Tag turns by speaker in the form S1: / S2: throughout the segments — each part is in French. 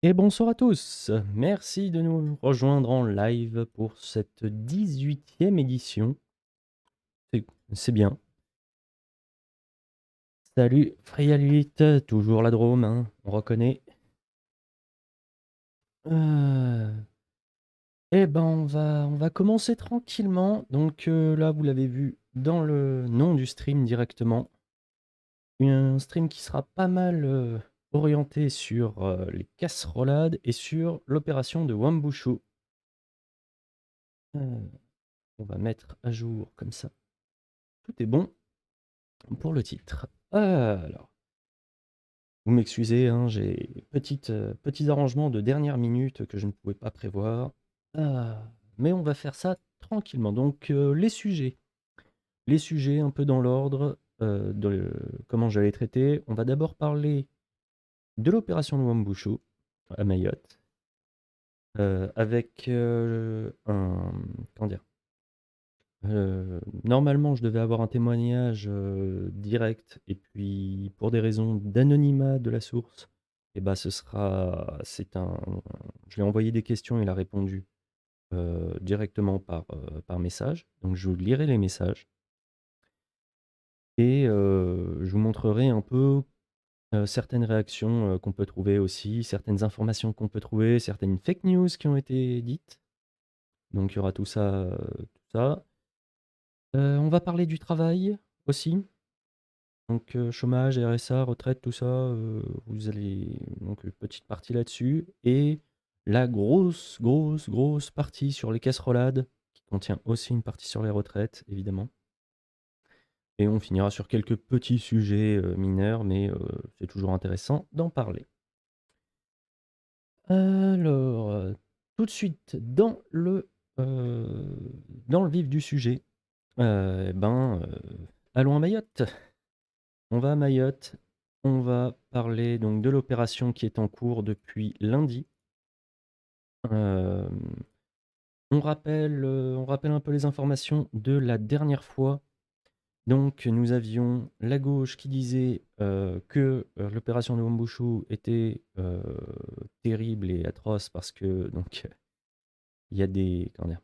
S1: Et bonsoir à tous. Merci de nous rejoindre en live pour cette 18e édition. C'est c'est bien. Salut Freya Lilith, toujours la Drôme, hein, on reconnaît. Euh, Eh ben on va commencer tranquillement. Donc là vous l'avez vu dans le nom du stream directement. Un stream qui sera pas mal orienté sur les casserolades et sur l'opération de Wambushu. Euh, on va mettre à jour comme ça. Tout est bon pour le titre. Alors, vous m'excusez, hein, j'ai petits arrangements de dernière minute que je ne pouvais pas prévoir. Mais on va faire ça tranquillement. Donc, les sujets. Les sujets un peu dans l'ordre de comment j'allais traiter. On va d'abord parler de l'opération de Wambushu à Mayotte, avec comment dire, normalement, je devais avoir un témoignage, direct et puis pour des raisons d'anonymat de la source et bah, c'est un je lui ai envoyé des questions, il a répondu, directement par message. Donc je vous lirai les messages et je vous montrerai un peu, certaines réactions, qu'on peut trouver aussi, certaines informations qu'on peut trouver, certaines fake news qui ont été dites. Donc il y aura tout ça, tout ça. On va parler du travail aussi. Donc, chômage, RSA, retraite, tout ça, vous allez donc une petite partie là-dessus et la grosse, grosse, grosse partie sur les casserolades, qui contient aussi une partie sur les retraites, évidemment. Et on finira sur quelques petits sujets, mineurs, mais, c'est toujours intéressant d'en parler. Alors, tout de suite dans le vif du sujet, et ben, allons à Mayotte. On va à Mayotte, on va parler donc de l'opération qui est en cours depuis lundi. Hem, on rappelle un peu les informations de la dernière fois. Donc nous avions la gauche qui disait, que, l'opération de Wambushu était, terrible et atroce parce que donc il y a des comment dire?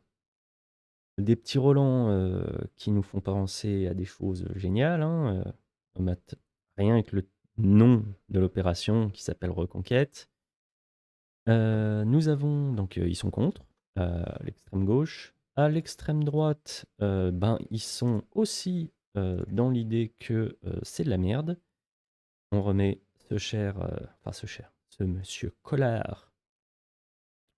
S1: Des petits Roland, qui nous font penser à des choses géniales, hein, rien que le nom de l'opération qui s'appelle Reconquête. Nous avons donc, ils sont contre, à l'extrême gauche. À l'extrême droite, ben, ils sont aussi, dans l'idée que, c'est de la merde. On remet ce monsieur Collard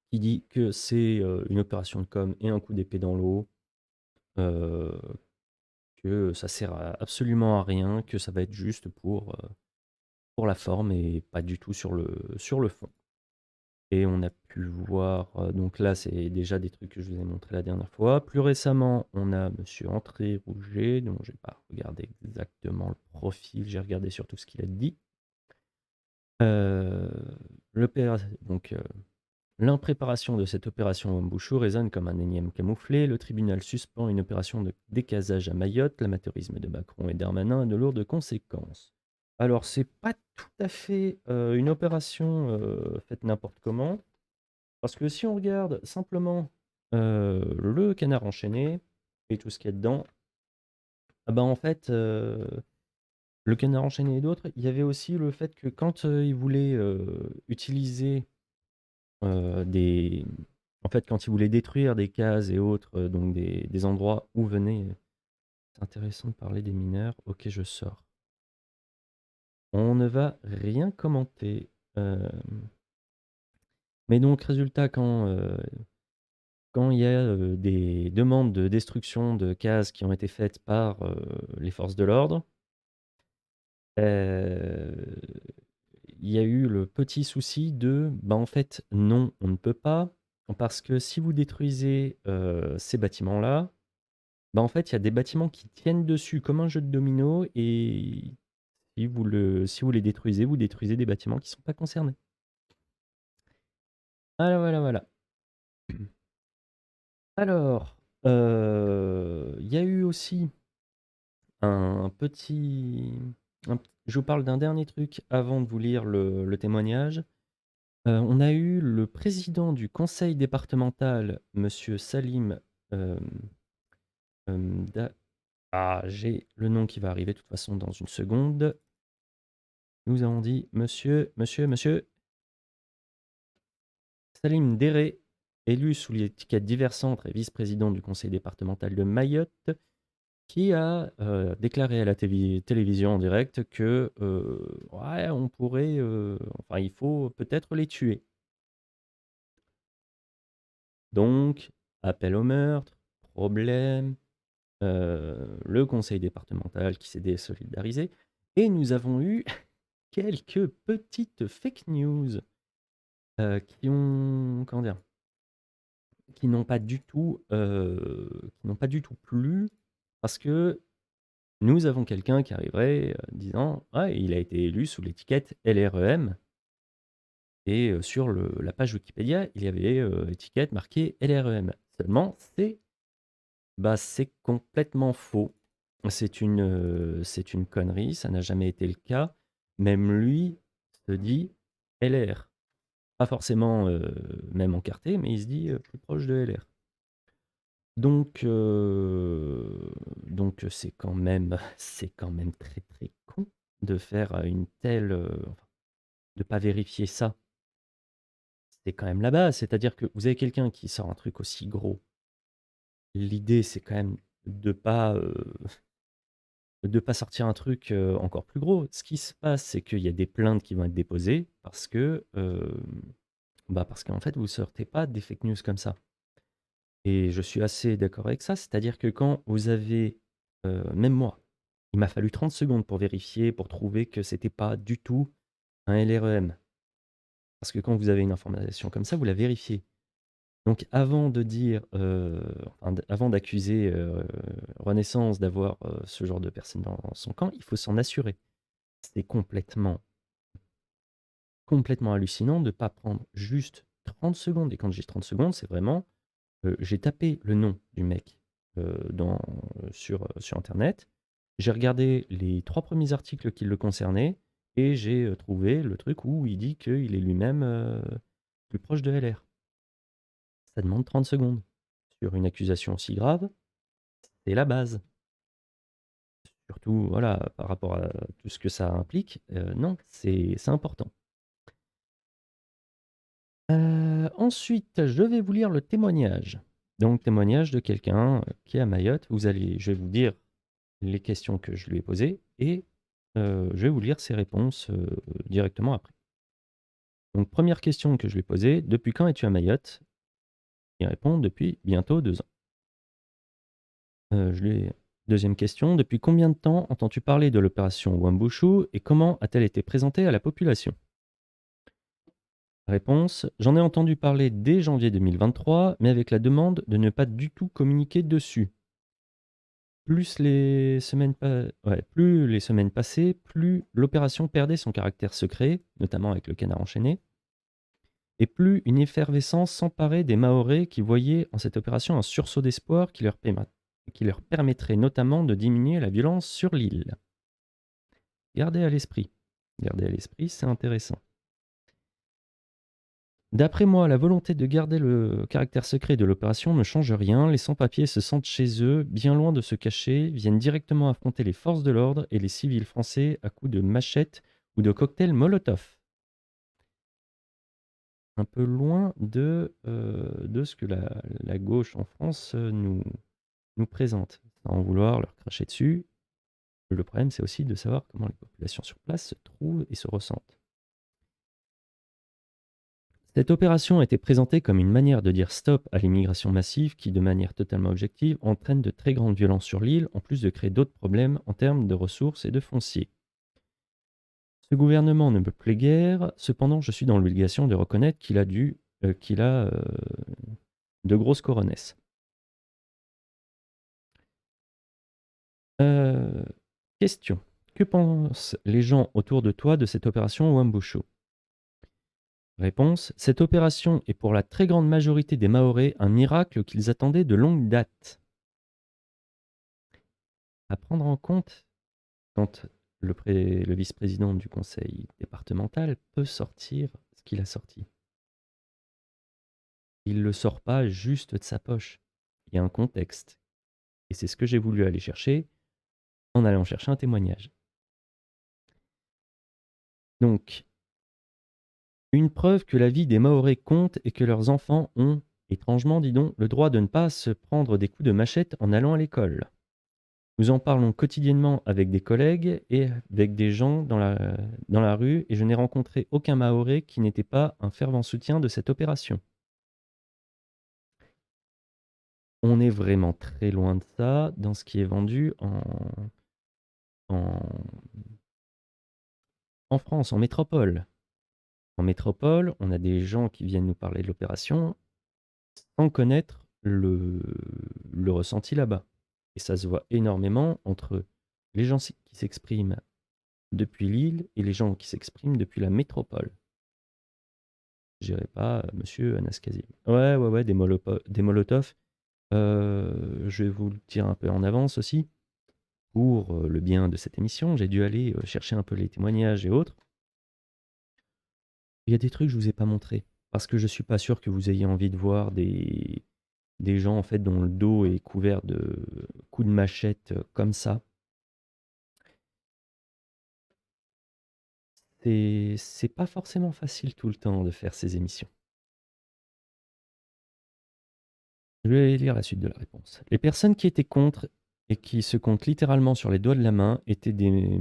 S1: qui dit que c'est, une opération de com et un coup d'épée dans l'eau, heu, que ça sert absolument à rien, que ça va être juste pour la forme et pas du tout sur le fond. Et on a pu voir, donc là, c'est déjà des trucs que je vous ai montré la dernière fois. Plus récemment, on a monsieur André Rouget, dont j'ai pas regardé exactement le profil, j'ai regardé surtout ce qu'il a dit. Heu, l'impréparation de cette opération Wambushu résonne comme un énième camouflet. Le tribunal suspend une opération de décasage à Mayotte. L'amateurisme de Macron et Darmanin a de lourdes conséquences. Alors, c'est pas tout à fait, une opération, faite n'importe comment. Parce que si on regarde simplement, le Canard enchaîné et tout ce qu'il y a dedans, ah bah, en fait, le Canard enchaîné et d'autres, il y avait aussi le fait que quand, ils voulaient, utiliser, des en fait, quand ils voulaient détruire des cases et autres, donc des endroits où venaient c'est intéressant de parler des mineurs. OK, je sors. On ne va rien commenter, mais donc résultat quand il y a, des demandes de destruction de cases qui ont été faites par, les forces de l'ordre, heu, il y a eu le petit souci de, bah, en fait, non, on ne peut pas, parce que si vous détruisez, ces bâtiments-là, bah, en fait, il y a des bâtiments qui tiennent dessus comme un jeu de dominos et si vous les détruisez, vous détruisez des bâtiments qui ne sont pas concernés. Voilà, voilà, voilà. Alors, il y a eu aussi un petit je vous parle d'un dernier truc avant de vous lire le témoignage. On a eu le président du conseil départemental, monsieur Salim, hem, Da j'ai le nom qui va arriver de toute façon dans une seconde. Nous avons dit monsieur Salim Déré, élu sous l'étiquette divers centres et vice-président du conseil départemental de Mayotte, qui a, déclaré à la télévision en direct que, ouais, on pourrait, enfin, il faut peut-être les tuer. Donc, appel au meurtre, problème, le conseil départemental qui s'est désolidarisé et nous avons eu quelques petites fake news, qui ont comment dire? Qui n'ont pas du tout plu parce que nous avons quelqu'un qui arriverait, disant: «Ouais, il a été élu sous l'étiquette LREM» et sur la page Wikipédia, il y avait, étiquette marquée LREM. Seulement, c'est complètement faux. C'est une connerie, ça n'a jamais été le cas. Même lui se dit LR. Pas forcément, même encarté, mais il se dit, plus proche de LR. Donc c'est quand même très, très con de faire, une telle, enfin, de pas vérifier ça. C'est quand même la base, c'est-à-dire que vous avez quelqu'un qui sort un truc aussi gros. L'idée, c'est quand même de pas sortir un truc, encore plus gros. Ce qui se passe, c'est qu'il y a des plaintes qui vont être déposées parce que, parce qu'en fait, vous sortez pas des fake news comme ça. Et je suis assez d'accord avec ça, c'est-à-dire que quand vous avez, même moi, il m'a fallu 30 secondes pour vérifier, pour trouver que c'était pas du tout un LREM. Parce que quand vous avez une information comme ça, vous la vérifiez. Donc avant de dire, enfin avant d'accuser, Renaissance d'avoir, ce genre de personne dans son camp, il faut s'en assurer. C'est complètement hallucinant de ne pas prendre juste 30 secondes et quand je dis 30 secondes, c'est vraiment, j'ai tapé le nom du mec, sur internet. J'ai regardé les 3 premiers articles qui le concernaient et j'ai, trouvé le truc où il dit qu'il est lui-même, plus proche de LR. Ça demande 30 secondes. Sur une accusation aussi grave, c'est la base. Surtout, voilà, par rapport à tout ce que ça implique, non, c'est important. Ensuite, je vais vous lire le témoignage. Donc témoignage de quelqu'un, qui est à Mayotte. Je vais vous dire les questions que je lui ai posées et je vais vous lire ses réponses, directement après. Donc première question que je lui ai posée: «Depuis quand es-tu à Mayotte?» Il répond: «Depuis bientôt 2 ans». Je lui ai 2e question: «Depuis combien de temps entends-tu parler de l'opération Wuambushu et comment a-t-elle été présentée à la population?» Réponse: «J'en ai entendu parler dès janvier 2023, mais avec la demande de ne pas du tout communiquer dessus. Plus les semaines passaient, plus l'opération perdait son caractère secret, notamment avec le canard enchaîné, et plus une effervescence s'emparait des Mahorais qui voyaient en cette opération un sursaut d'espoir qui leur permettrait notamment de diminuer la violence sur l'île. Gardez à l'esprit. Gardez à l'esprit, c'est intéressant. D'après moi, la volonté de garder le caractère secret de l'opération ne change rien. Les sans-papiers se sentent chez eux, bien loin de se cacher, viennent directement affronter les forces de l'ordre et les civils français à coups de machettes ou de cocktails Molotov. Un peu loin de ce que la gauche en France nous présente, sans vouloir leur cracher dessus. Le problème, c'est aussi de savoir comment les populations sur place se trouvent et se ressentent. Cette opération a été présentée comme une manière de dire stop à l'immigration massive qui, de manière totalement objective, entraîne de très grandes violences sur l'île, en plus de créer d'autres problèmes en termes de ressources et de foncier. Ce gouvernement ne me plaît guère, cependant je suis dans l'obligation de reconnaître qu'il a de grosses coronesses. Euh, Question. Que pensent les gens autour de toi de cette opération Wambushu? Réponse. Cette opération est pour la très grande majorité des Mahorais un miracle qu'ils attendaient de longue date. À prendre en compte quand le vice-président du conseil départemental peut sortir ce qu'il a sorti. Il ne le sort pas juste de sa poche. Il y a un contexte. Et c'est ce que j'ai voulu aller chercher en allant chercher un témoignage. Donc, une preuve que la vie des Mahorais compte et que leurs enfants ont, étrangement dis donc, le droit de ne pas se prendre des coups de machette en allant à l'école. Nous en parlons quotidiennement avec des collègues et avec des gens dans la rue et je n'ai rencontré aucun Mahorais qui n'était pas un fervent soutien de cette opération. On est vraiment très loin de ça dans ce qui est vendu en, en France, en métropole. En métropole, on a des gens qui viennent nous parler de l'opération sans connaître le ressenti là-bas. Et ça se voit énormément entre les gens qui s'expriment depuis l'île et les gens qui s'expriment depuis la métropole. Je dirais pas monsieur Anastasia. Ouais, des molotovs. Je vais vous le dire un peu en avance aussi. Pour le bien de cette émission, j'ai dû aller chercher un peu les témoignages et autres. Il y a des trucs que je vous ai pas montrés parce que je suis pas sûr que vous ayez envie de voir des gens en fait dont le dos est couvert de coups de machette comme ça. C'est pas forcément facile tout le temps de faire ces émissions. Je vais lire la suite de la réponse. Les personnes qui étaient contre et qui se comptent littéralement sur les doigts de la main étaient des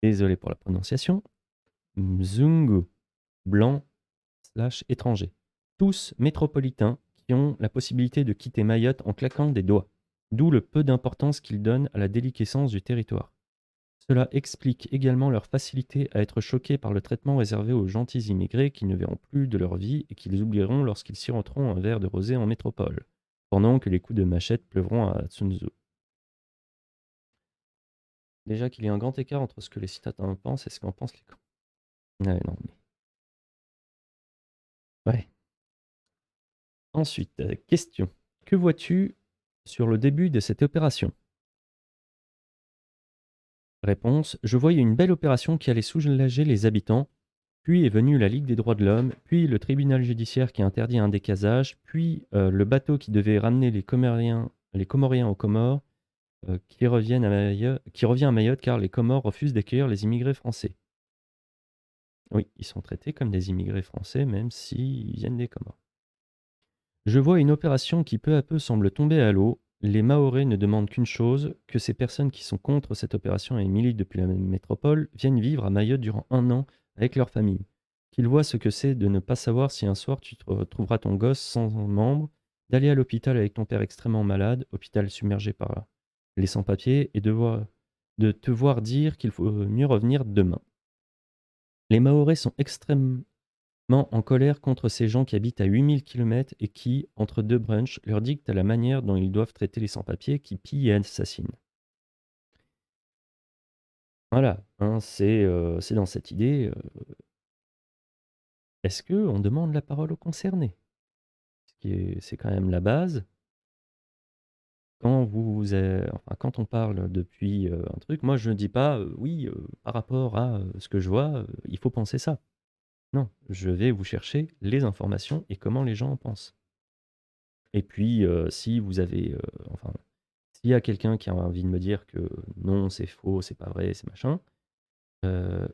S1: désolé pour la prononciation, Mzungu, blancs / étrangers. Tous métropolitains qui ont la possibilité de quitter Mayotte en claquant des doigts. D'où le peu d'importance qu'ils donnent à la déliquescence du territoire. Cela explique également leur facilité à être choqués par le traitement réservé aux gentils immigrés qui ne verront plus de leur vie et qu'ils oublieront lorsqu'ils siroteront un verre de rosé en métropole, pendant que les coups de machette pleuvront à Sun Tzu. Déjà qu'il y a un grand écart entre ce que les citadins pensent et ce qu'en pensent les camps. Ouais, non, mais... Ouais. Ensuite, question. Que vois-tu sur le début de cette opération? Réponse. Je voyais une belle opération qui allait soulager les habitants. Puis est venue la Ligue des droits de l'homme, puis le tribunal judiciaire qui interdit un décasage, puis le bateau qui devait ramener les Comoriens aux Comores, qui revient à Mayotte car les Comores refusent d'accueillir les immigrés français. Oui, ils sont traités comme des immigrés français même s'ils viennent des Comores. Je vois une opération qui peu à peu semble tomber à l'eau. Les Mahorais ne demandent qu'une chose, que ces personnes qui sont contre cette opération et militent depuis la même métropole viennent vivre à Mayotte durant 1 an avec leur famille. Qu'ils voient ce que c'est de ne pas savoir si un soir tu retrouveras ton gosse sans un membre, d'aller à l'hôpital avec ton père extrêmement malade, hôpital submergé par les sans-papiers, et de te voir dire qu'il faut mieux revenir demain. Les Mahorais sont extrêmement en colère contre ces gens qui habitent à 8000 km et qui, entre deux brunchs, leur dictent la manière dont ils doivent traiter les sans-papiers qui pillent et assassinent. Voilà, hein, c'est dans cette idée. Est-ce qu'on demande la parole aux concernés? C'est quand même la base. Quand on parle depuis un truc, moi je ne dis pas oui, par rapport à ce que je vois, il faut penser ça. Non, je vais vous chercher les informations et comment les gens en pensent. Et puis, si vous avez, enfin, s'il y a quelqu'un qui a envie de me dire que non, c'est faux, c'est pas vrai, c'est machin, heu,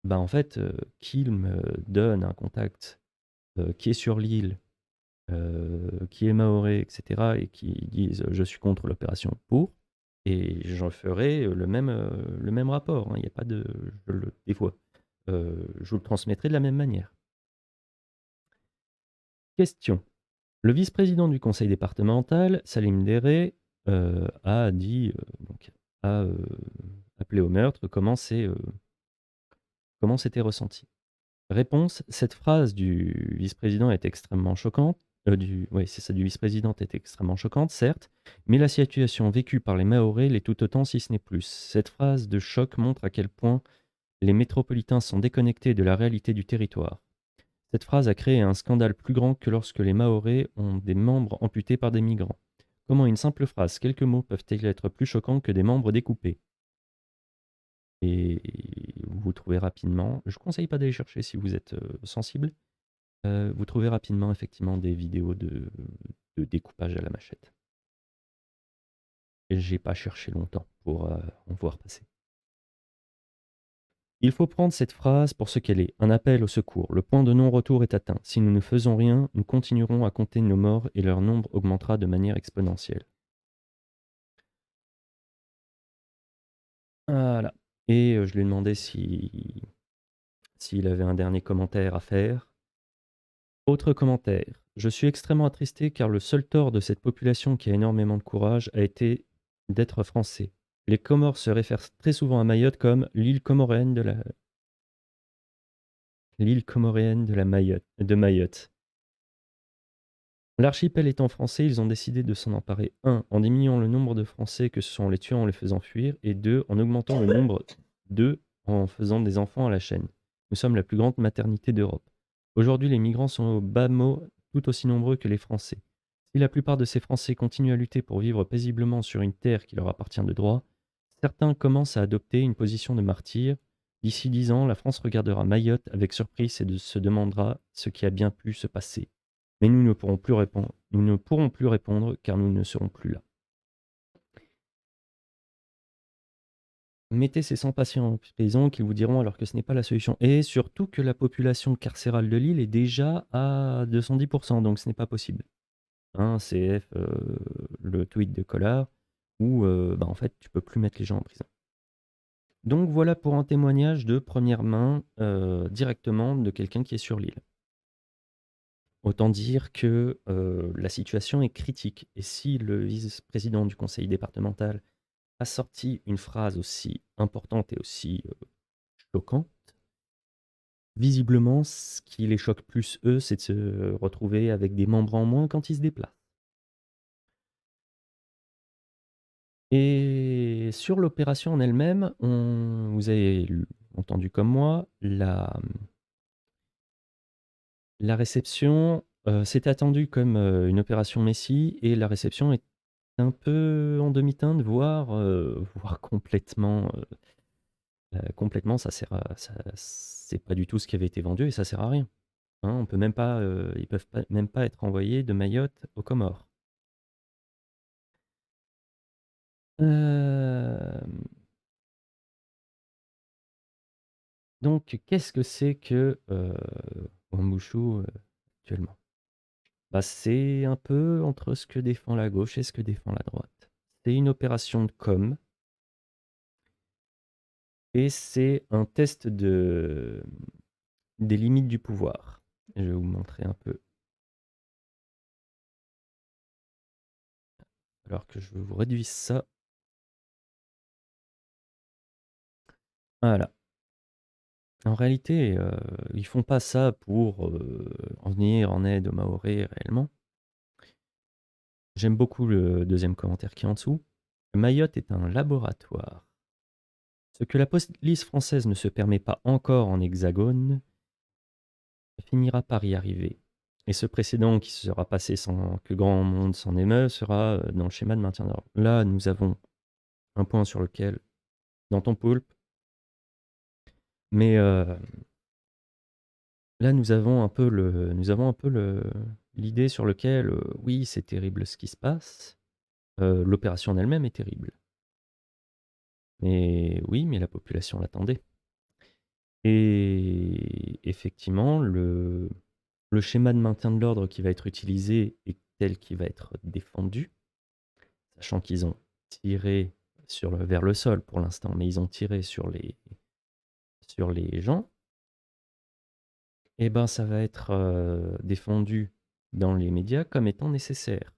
S1: bah, en fait, qu'il me donne un contact, qui est sur l'île, qui est mahorais et cetera et qui dise: «Je suis contre l'opération pour» et j'en ferai, le même rapport, hein. Il y a pas de des fois, je vous le transmettrai de la même manière. Question. Le vice-président du conseil départemental, Salim Déré, a dit, donc a, appelé au meurtre. Comment c'était ressenti? Réponse: cette phrase du vice-président est extrêmement choquante, c'est ça, du vice-président est extrêmement choquante, certes, mais la situation vécue par les Mahorais l'est tout autant, si ce n'est plus. Cette phrase de choc montre à quel point les métropolitains sont déconnectés de la réalité du territoire. Cette phrase a créé un scandale plus grand que lorsque les Mahorais ont des membres amputés par des migrants. Comment une simple phrase, quelques mots peuvent-ils être plus choquants que des membres découpés? Et vous trouvez rapidement, je ne conseille pas d'aller chercher si vous êtes sensible, Vous trouvez rapidement effectivement des vidéos de découpage à la machette. Et j'ai pas cherché longtemps pour en voir passer. Il faut prendre cette phrase pour ce qu'elle est, un appel au secours. Le point de non-retour est atteint. Si nous ne faisons rien, nous continuerons à compter nos morts et leur nombre augmentera de manière exponentielle. Voilà. Et je lui ai demandé s'il avait un dernier commentaire à faire. Autre commentaire. Je suis extrêmement attristé car le seul tort de cette population qui a énormément de courage a été d'être français. Les Comores se réfèrent très souvent à Mayotte comme l'île comoréenne de Mayotte. L'archipel étant français, ils ont décidé de s'en emparer 1. En diminuant le nombre de Français que ce sont en les tuant, en les faisant fuir, et 2. En augmentant le nombre 2. En faisant des enfants à la chaîne. Nous sommes la plus grande maternité d'Europe. Aujourd'hui, les migrants sont au bas mot tout aussi nombreux que les Français. Si la plupart de ces Français continuent à lutter pour vivre paisiblement sur une terre qui leur appartient de droit, certains commencent à adopter une position de martyr. D'ici 10 ans, la France regardera Mayotte avec surprise et se demandera ce qui a bien pu se passer. Mais nous ne pourrons plus répondre car nous ne serons plus là. Mettez ces 100 patients en prison qu'ils vous diront alors que ce n'est pas la solution. Et surtout que la population carcérale de l'île est déjà à 210%, donc ce n'est pas possible. Hein, CF, le tweet de Collard, où en fait tu peux plus mettre les gens en prison. Donc voilà pour un témoignage de première main directement de quelqu'un qui est sur l'île. Autant dire que la situation est critique. Et si le vice-président du conseil départemental a sorti une phrase aussi importante et aussi choquante, visiblement, ce qui les choque plus, eux, c'est de se retrouver avec des membres en moins quand ils se déplacent. Et sur l'opération en elle-même, vous avez entendu comme moi, la réception, c'était attendu comme une opération Messi, et la réception est un peu en demi-teinte, voire complètement, c'est pas du tout ce qui avait été vendu et ça sert à rien. Hein, on peut même pas, ils peuvent même pas être envoyés de Mayotte aux Comores. Hem, donc qu'est-ce que c'est que Wambushu, actuellement? Bah, c'est un peu entre ce que défend la gauche et ce que défend la droite. C'est une opération de com et c'est un test des limites du pouvoir. Je vais vous montrer un peu. Alors que je vous réduise ça. Voilà. En réalité, ils font pas ça pour en venir en aide aux Mahorais réellement. J'aime beaucoup le deuxième commentaire qui est en dessous. Mayotte est un laboratoire. Ce que la police française ne se permet pas encore en hexagone finira par y arriver. Et ce précédent qui sera passé sans que grand monde s'en émeut sera dans le schéma de maintien d'ordre. Là, nous avons un point sur lequel, dans ton poulpe, mais là, nous avons un peu l'idée sur lequel, oui, c'est terrible ce qui se passe. L'opération en elle-même est terrible. Mais oui, mais la population l'attendait. Et effectivement, le schéma de maintien de l'ordre qui va être utilisé est tel qu'il va être défendu, sachant qu'ils ont tiré vers le sol pour l'instant, mais ils ont tiré sur les gens. Et ben, ça va être défendu dans les médias comme étant nécessaire.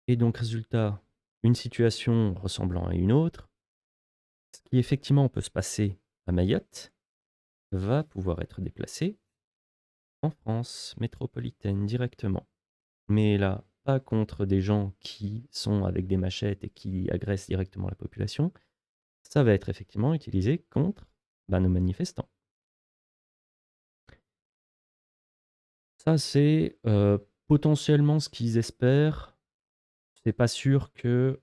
S1: Et donc, résultat, une situation ressemblant à une autre, ce qui effectivement peut se passer à Mayotte, va pouvoir être déplacé en France métropolitaine directement. Mais là, pas contre des gens qui sont avec des machettes et qui agressent directement la population. Ça va être effectivement utilisé contre nos manifestants. Ça, c'est potentiellement ce qu'ils espèrent. C'est pas sûr que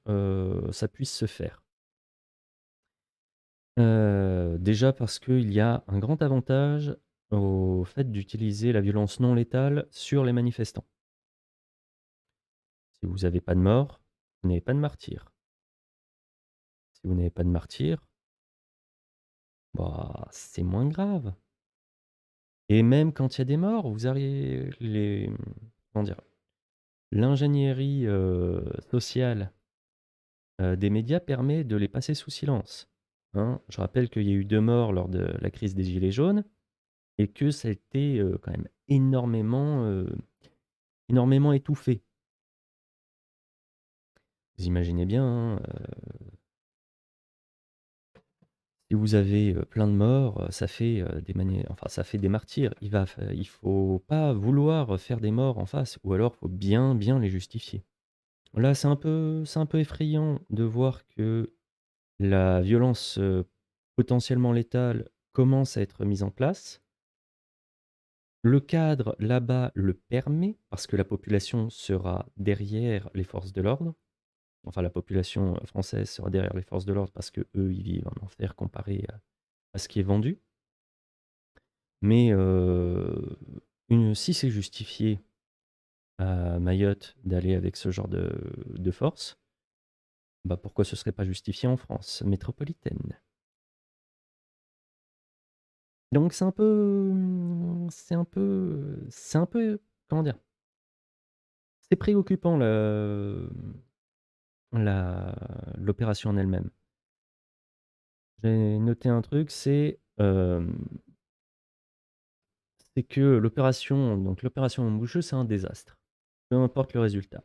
S1: ça puisse se faire. Déjà parce qu'il y a un grand avantage au fait d'utiliser la violence non létale sur les manifestants. Si vous avez pas de mort, vous n'avez pas de martyr. Si vous n'avez pas de martyr, bah, c'est moins grave. Et même quand il y a des morts, vous avez comment dire? L'ingénierie, sociale, des médias permet de les passer sous silence, hein. Je rappelle qu'il y a eu 2 morts lors de la crise des gilets jaunes et que ça a été, quand même énormément étouffé. Vous imaginez bien, hein, si vous avez, plein de morts, ça fait, ça fait des martyrs. Il faut pas vouloir faire des morts en face ou alors faut bien, bien les justifier. Là, c'est un peu effrayant de voir que la violence, potentiellement létale commence à être mise en place. Le cadre, là-bas, le permet parce que la population sera derrière les forces de l'ordre. Enfin, la population, française sera derrière les forces de l'ordre parce qu'eux, ils vivent en enfer comparé à ce qui est vendu. Mais, si c'est justifié à Mayotte d'aller avec ce genre de force, bah, pourquoi ce serait pas justifié en France métropolitaine? Donc c'est un peu, comment dire? C'est préoccupant la l'opération en elle-même. J'ai noté un truc, c'est que l'opération Montboucheux, c'est un désastre, peu importe le résultat.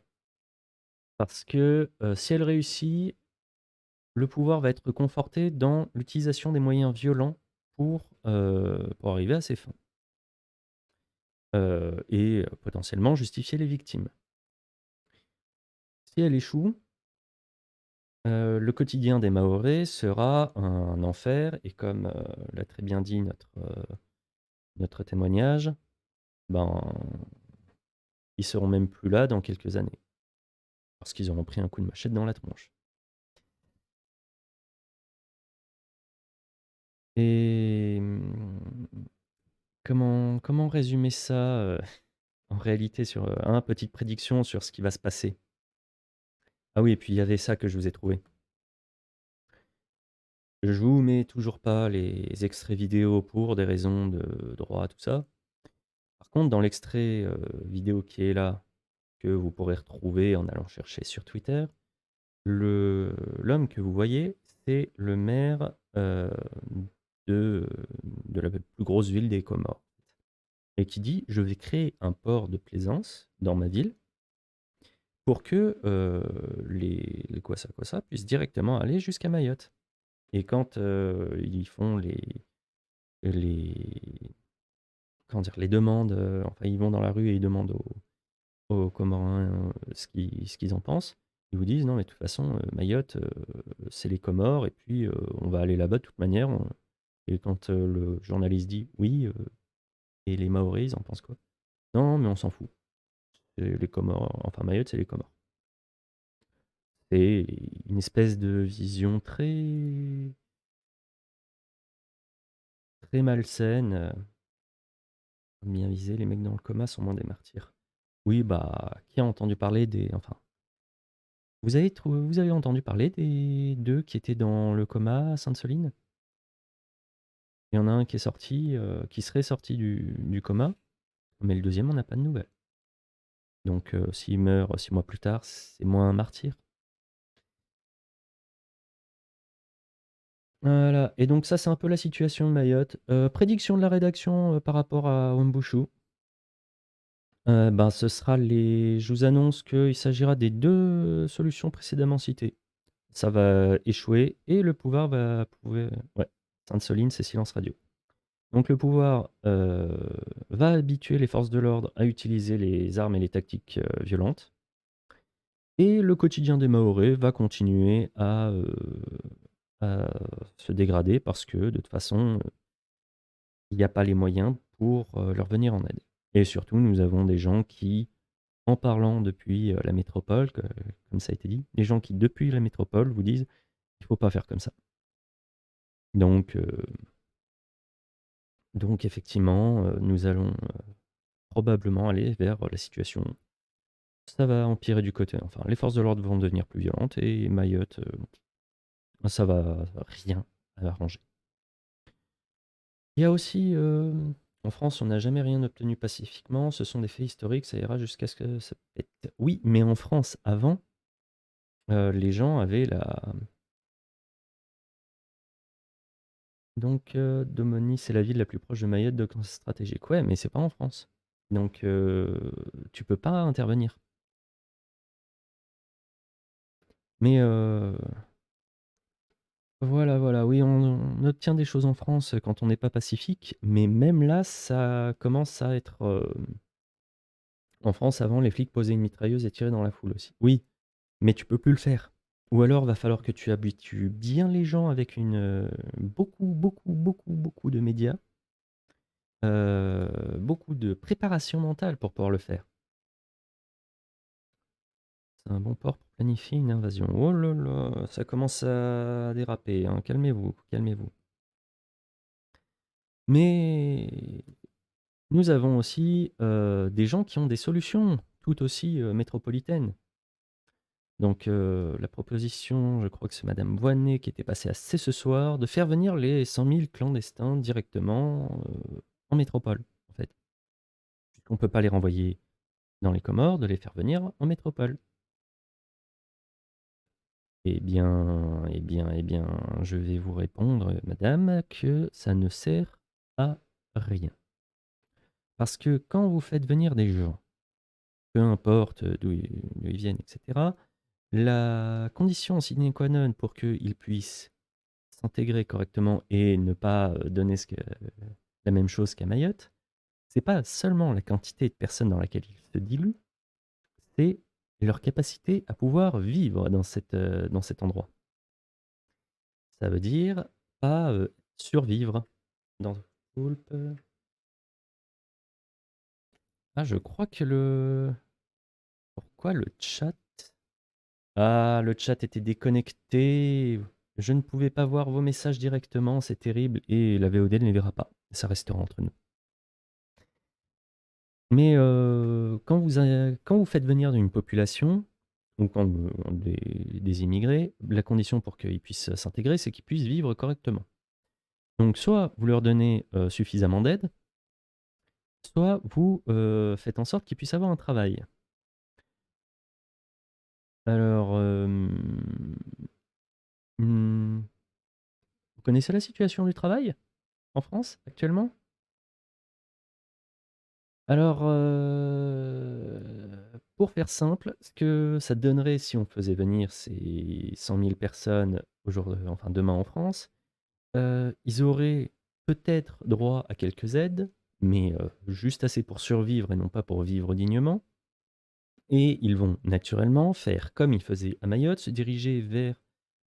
S1: Parce que, si elle réussit, le pouvoir va être conforté dans l'utilisation des moyens violents pour arriver à ses fins, et potentiellement justifier les victimes. Si elle échoue, le quotidien des Mahorais sera un enfer et comme, l'a très bien dit notre témoignage, ben, ils seront même plus là dans quelques années, parce qu'ils auront pris un coup de machette dans la tronche. Et comment résumer ça, en réalité petite prédiction sur ce qui va se passer? Ah oui et puis il y avait ça que je vous ai trouvé. Je vous mets toujours pas les extraits vidéo pour des raisons de droit, tout ça. Par contre, dans l'extrait, vidéo qui est là, que vous pourrez retrouver en allant chercher sur Twitter, l'homme que vous voyez, c'est le maire, de, de la plus grosse ville des Comores et qui dit: «Je vais créer un port de plaisance dans ma ville pour que, les kwassa-kwassa puissent directement aller jusqu'à Mayotte». Et quand, ils font les comment dire? Les demandes, enfin, ils vont dans la rue et ils demandent aux Comoriens, ce qu'ils en pensent. Ils vous disent: «Non, mais de toute façon, Mayotte, c'est les Comores et puis, on va aller là-bas de toute manière, et quand, le journaliste dit: «Oui, et les Maoris, ils en pensent quoi?» «Non, mais on s'en fout. C'est les Comores, enfin Mayotte, c'est les Comores». C'est une espèce de vision très très malsaine, bien visé, les mecs dans le coma sont moins des martyrs. Oui, bah, qui a entendu parler vous avez entendu parler des 2 qui étaient dans le coma à Sainte-Soline? Il y en a un qui est sorti, qui serait sorti du coma, mais le deuxième on n'a pas de nouvelles. Donc, s'il meurt 6 mois plus tard, c'est moins un martyr. Voilà et donc ça, c'est un peu la situation de Mayotte. Prédiction de la rédaction, par rapport à Wumbushu. Ben, ce sera les je vous annonce qu'il s'agira des 2 solutions précédemment citées. Ça va échouer et le pouvoir va pouvoir ouais, Sainte-Soline, c'est silence radio. Donc le pouvoir, va habituer les forces de l'ordre à utiliser les armes et les tactiques, violentes et le quotidien des Mahorais va continuer à se dégrader parce que de toute façon, il n'y a pas les moyens pour, leur venir en aide et surtout nous avons des gens qui, en parlant depuis, la métropole, comme ça a été dit, des gens qui depuis la métropole vous disent: «Il ne faut pas faire comme ça». Donc Donc effectivement, nous allons, probablement aller vers la situation ça va empirer du côté enfin, les forces de l'ordre vont devenir plus violentes et Mayotte, ça va rien arranger. Il y a aussi, en France, on n'a jamais rien obtenu pacifiquement, ce sont des faits historiques, ça ira jusqu'à ce que ça pète. Oui, mais en France, avant, les gens avaient la donc Domoni, c'est la ville la plus proche de Mayotte de conseil stratégique. Ouais, mais c'est pas en France. Donc tu peux pas intervenir. Mais voilà, voilà, oui, on obtient des choses en France quand on n'est pas pacifique, mais même là, ça commence à être, en France, avant, les flics posaient une mitrailleuse et tiraient dans la foule aussi. Oui, mais tu peux plus le faire. Ou alors, va falloir que tu habitues bien les gens avec une, beaucoup, beaucoup, beaucoup, beaucoup de médias, beaucoup de préparation mentale pour pouvoir le faire. C'est un bon port pour planifier une invasion. Oh là là, ça commence à déraper, hein. Calmez-vous, calmez-vous. Mais nous avons aussi, des gens qui ont des solutions tout aussi, métropolitaines. Donc, la proposition, je crois que c'est madame Voynet qui était passée assez ce soir, de faire venir les 100 000 clandestins directement, en métropole, en fait. Puisqu'on peut pas les renvoyer dans les Comores, de les faire venir en métropole. Eh bien, je vais vous répondre, madame, que ça ne sert à rien. Parce que quand vous faites venir des gens, peu importe d'où ils viennent, et cetera, la condition sine qua non pour qu'ils puissent s'intégrer correctement et ne pas, donner la même chose qu'à Mayotte, c'est pas seulement la quantité de personnes dans laquelle ils se diluent, c'est leur capacité à pouvoir vivre dans cet endroit. Ça veut dire pas, survivre dans Poulpe. Ah, je crois que pourquoi le chat? Ah, le chat était déconnecté. Je ne pouvais pas voir vos messages directement, c'est terrible et la VOD ne les verra pas. Ça restera entre nous. Mais quand vous faites venir une population ou quand des immigrés, la condition pour qu'ils puissent s'intégrer, c'est qu'ils puissent vivre correctement. Donc soit vous leur donnez, suffisamment d'aide, soit vous, faites en sorte qu'ils puissent avoir un travail. Alors, mmh, vous connaissez la situation du travail en France actuellement? Alors, pour faire simple, ce que ça donnerait si on faisait venir ces 100 000 personnes enfin demain en France, ils auraient peut-être droit à quelques aides, mais juste assez pour survivre et non pas pour vivre dignement. Et ils vont naturellement faire comme ils faisaient à Mayotte, se diriger vers,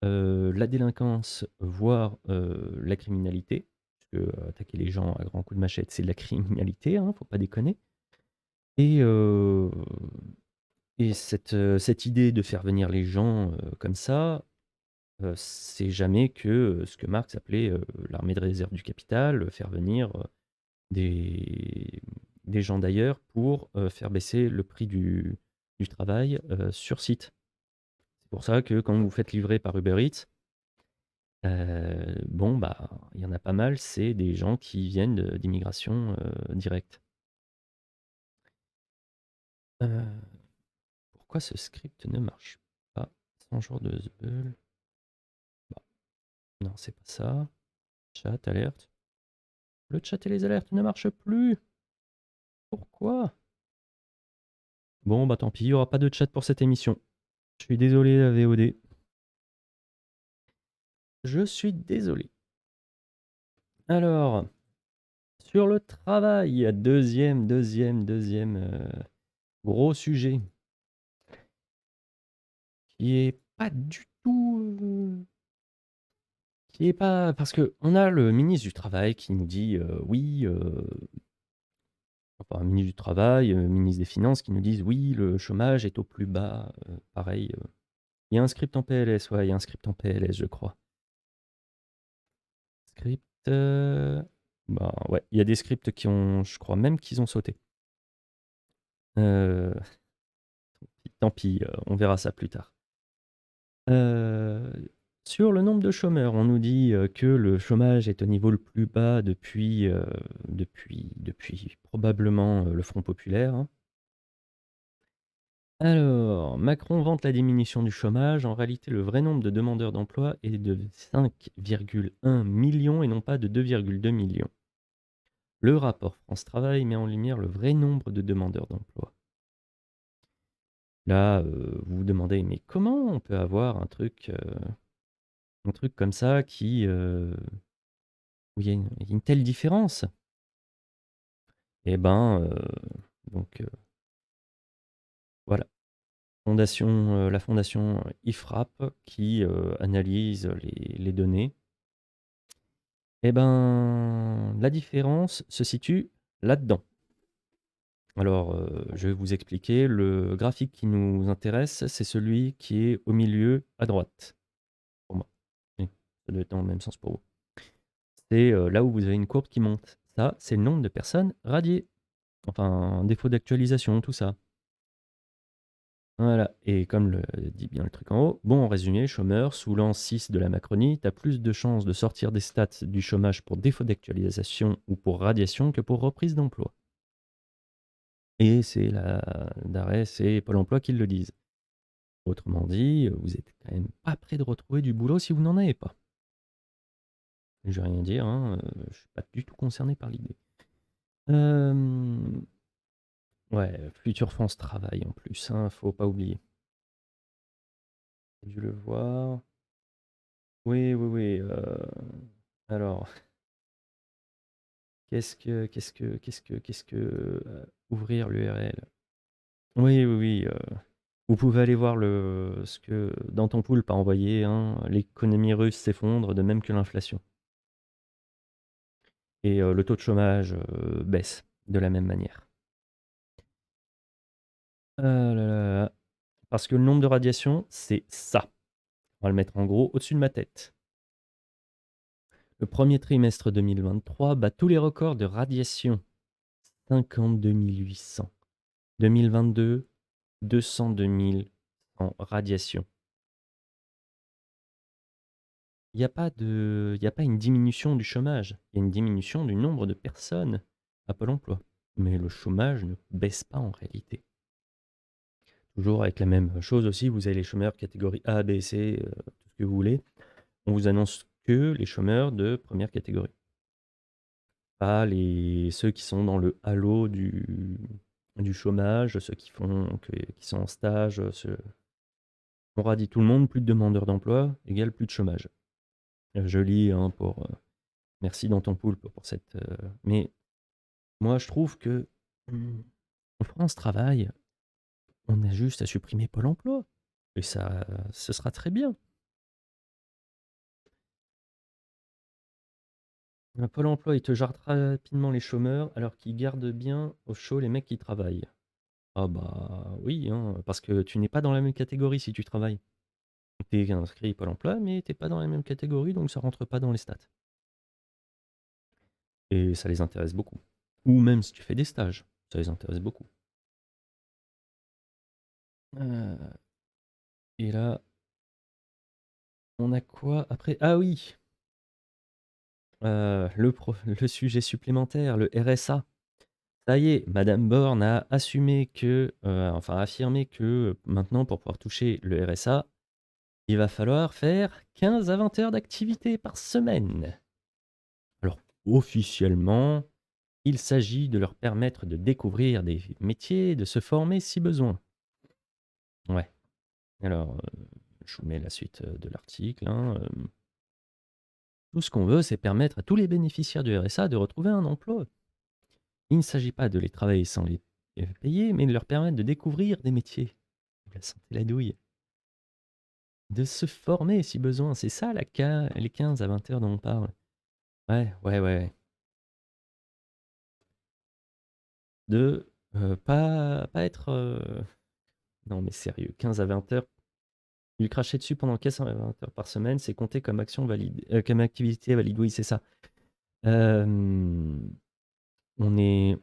S1: la délinquance, voire, la criminalité. Parce que, attaquer les gens à grands coups de machette, c'est de la criminalité, hein, faut pas déconner. Et cette idée de faire venir les gens, comme ça, c'est jamais que, ce que Marx appelait, l'armée de réserve du capital, faire venir, des des gens d'ailleurs pour, faire baisser le prix du travail, sur site. C'est pour ça que quand vous faites livrer par Uber Eats, bon, bah, il y en a pas mal, c'est des gens qui viennent d'immigration, directe. Heu, Pourquoi ce script ne marche pas? 100 jours de Zbeul. Bah, non, c'est pas ça. Chat, alerte. Le chat et les alertes ne marchent plus. Pourquoi? Bon, bah tant pis, il y aura pas de chat pour cette émission. Je suis désolé, la VOD. Je suis désolé. Alors, sur le travail, deuxième gros sujet qui est pas du tout, qui est pas parce que on a le ministre du Travail qui nous dit, oui, enfin, ministre du Travail, ministre des Finances qui nous disent: «Oui, le chômage est au plus bas», pareil, il y a un script en PLS, ouais, il y a un script en PLS, je crois. Script, Bah, ouais, il y a des scripts qui ont je crois même qu'ils ont sauté. Heu, tant pis, on verra ça plus tard. Heu, sur le nombre de chômeurs, on nous dit, que le chômage est au niveau le plus bas depuis probablement, le Front populaire, hein. Alors, Macron vante la diminution du chômage. En réalité, le vrai nombre de demandeurs d'emploi est de 5,1 millions et non pas de 2,2 millions. Le rapport France Travail met en lumière le vrai nombre de demandeurs d'emploi. Là, vous vous demandez: «Mais comment on peut avoir un truc comme ça où il y a une telle différence?» Et ben, donc voilà, la fondation IFRAP qui, analyse les données. Et ben, la différence se situe là-dedans. Alors, je vais vous expliquer. Le graphique qui nous intéresse, c'est celui qui est au milieu à droite, pour moi. Oui, ça doit être dans le même sens pour vous. C'est, là où vous avez une courbe qui monte. Ça, c'est le nombre de personnes radiées. Enfin, défaut d'actualisation, tout ça. Voilà, et comme le dit bien le truc en haut, bon, en résumé, chômeur, sous l'an 6 de la Macronie, tu as plus de chances de sortir des stats du chômage pour défaut d'actualisation ou pour radiation que pour reprise d'emploi. Et c'est d'arrêt, c'est Pôle emploi qui le disent. Autrement dit, vous êtes quand même pas près de retrouver du boulot si vous n'en avez pas. Je vais rien dire, hein, je suis pas du tout concerné par l'idée. Hem, ouais, Futur France Travail en plus, hein, faut pas oublier. J'ai dû le voir. Oui, oui, oui, alors, ouvrir l'URL. Oui, oui, oui, vous pouvez aller voir ce que Danton Poulpe a envoyé, hein, l'économie russe s'effondre de même que l'inflation. Et le taux de chômage, baisse de la même manière. Ah là là, parce que le nombre de radiations, c'est ça. On va le mettre en gros au-dessus de ma tête. Le premier trimestre 2023 bat tous les records de radiation, 52 800. 2022, 202 000 en radiation. Il y a pas une diminution du chômage, il y a une diminution du nombre de personnes à Pôle emploi. Mais le chômage ne baisse pas en réalité. Toujours avec la même chose aussi, vous avez les chômeurs catégorie A, B, C, tout ce que vous voulez. On vous annonce que les chômeurs de première catégorie. Pas ceux qui sont dans le halo du chômage, ceux qui sont en stage. On radie tout le monde, plus de demandeurs d'emploi égale plus de chômage. Je lis, hein, merci dans ton poulpe pour cette. Mais moi, je trouve que en France Travail, on a juste à supprimer Pôle emploi. Et ça, ce sera très bien. Pôle emploi, il te jarte rapidement les chômeurs alors qu'il garde bien au chaud les mecs qui travaillent. Ah bah oui, hein, parce que tu n'es pas dans la même catégorie si tu travailles. Tu es inscrit Pôle emploi, mais tu pas dans la même catégorie, donc ça rentre pas dans les stats. Et ça les intéresse beaucoup. Ou même si tu fais des stages, ça les intéresse beaucoup. Euh, et là, on a quoi après? Ah oui, le sujet supplémentaire, le RSA. Ça y est, Madame Borne a assumé enfin affirmé que maintenant, pour pouvoir toucher le RSA, il va falloir faire 15 à 20 heures d'activité par semaine. Alors, officiellement, il s'agit de leur permettre de découvrir des métiers, de se former si besoin. Ouais. Alors, je vous mets la suite de l'article, hein. Tout ce qu'on veut, c'est permettre à tous les bénéficiaires du RSA de retrouver un emploi. Il ne s'agit pas de les travailler sans les payer, mais de leur permettre de découvrir des métiers. La santé, la douille. De se former si besoin. C'est ça les 15 à 20 heures dont on parle. Ouais, ouais, ouais. De pas être. Non, mais sérieux, 15 à 20 heures. Lui cracher dessus pendant 15 à 20 heures par semaine, c'est compté comme action valide, comme activité valide. Oui, c'est ça. Hem, on est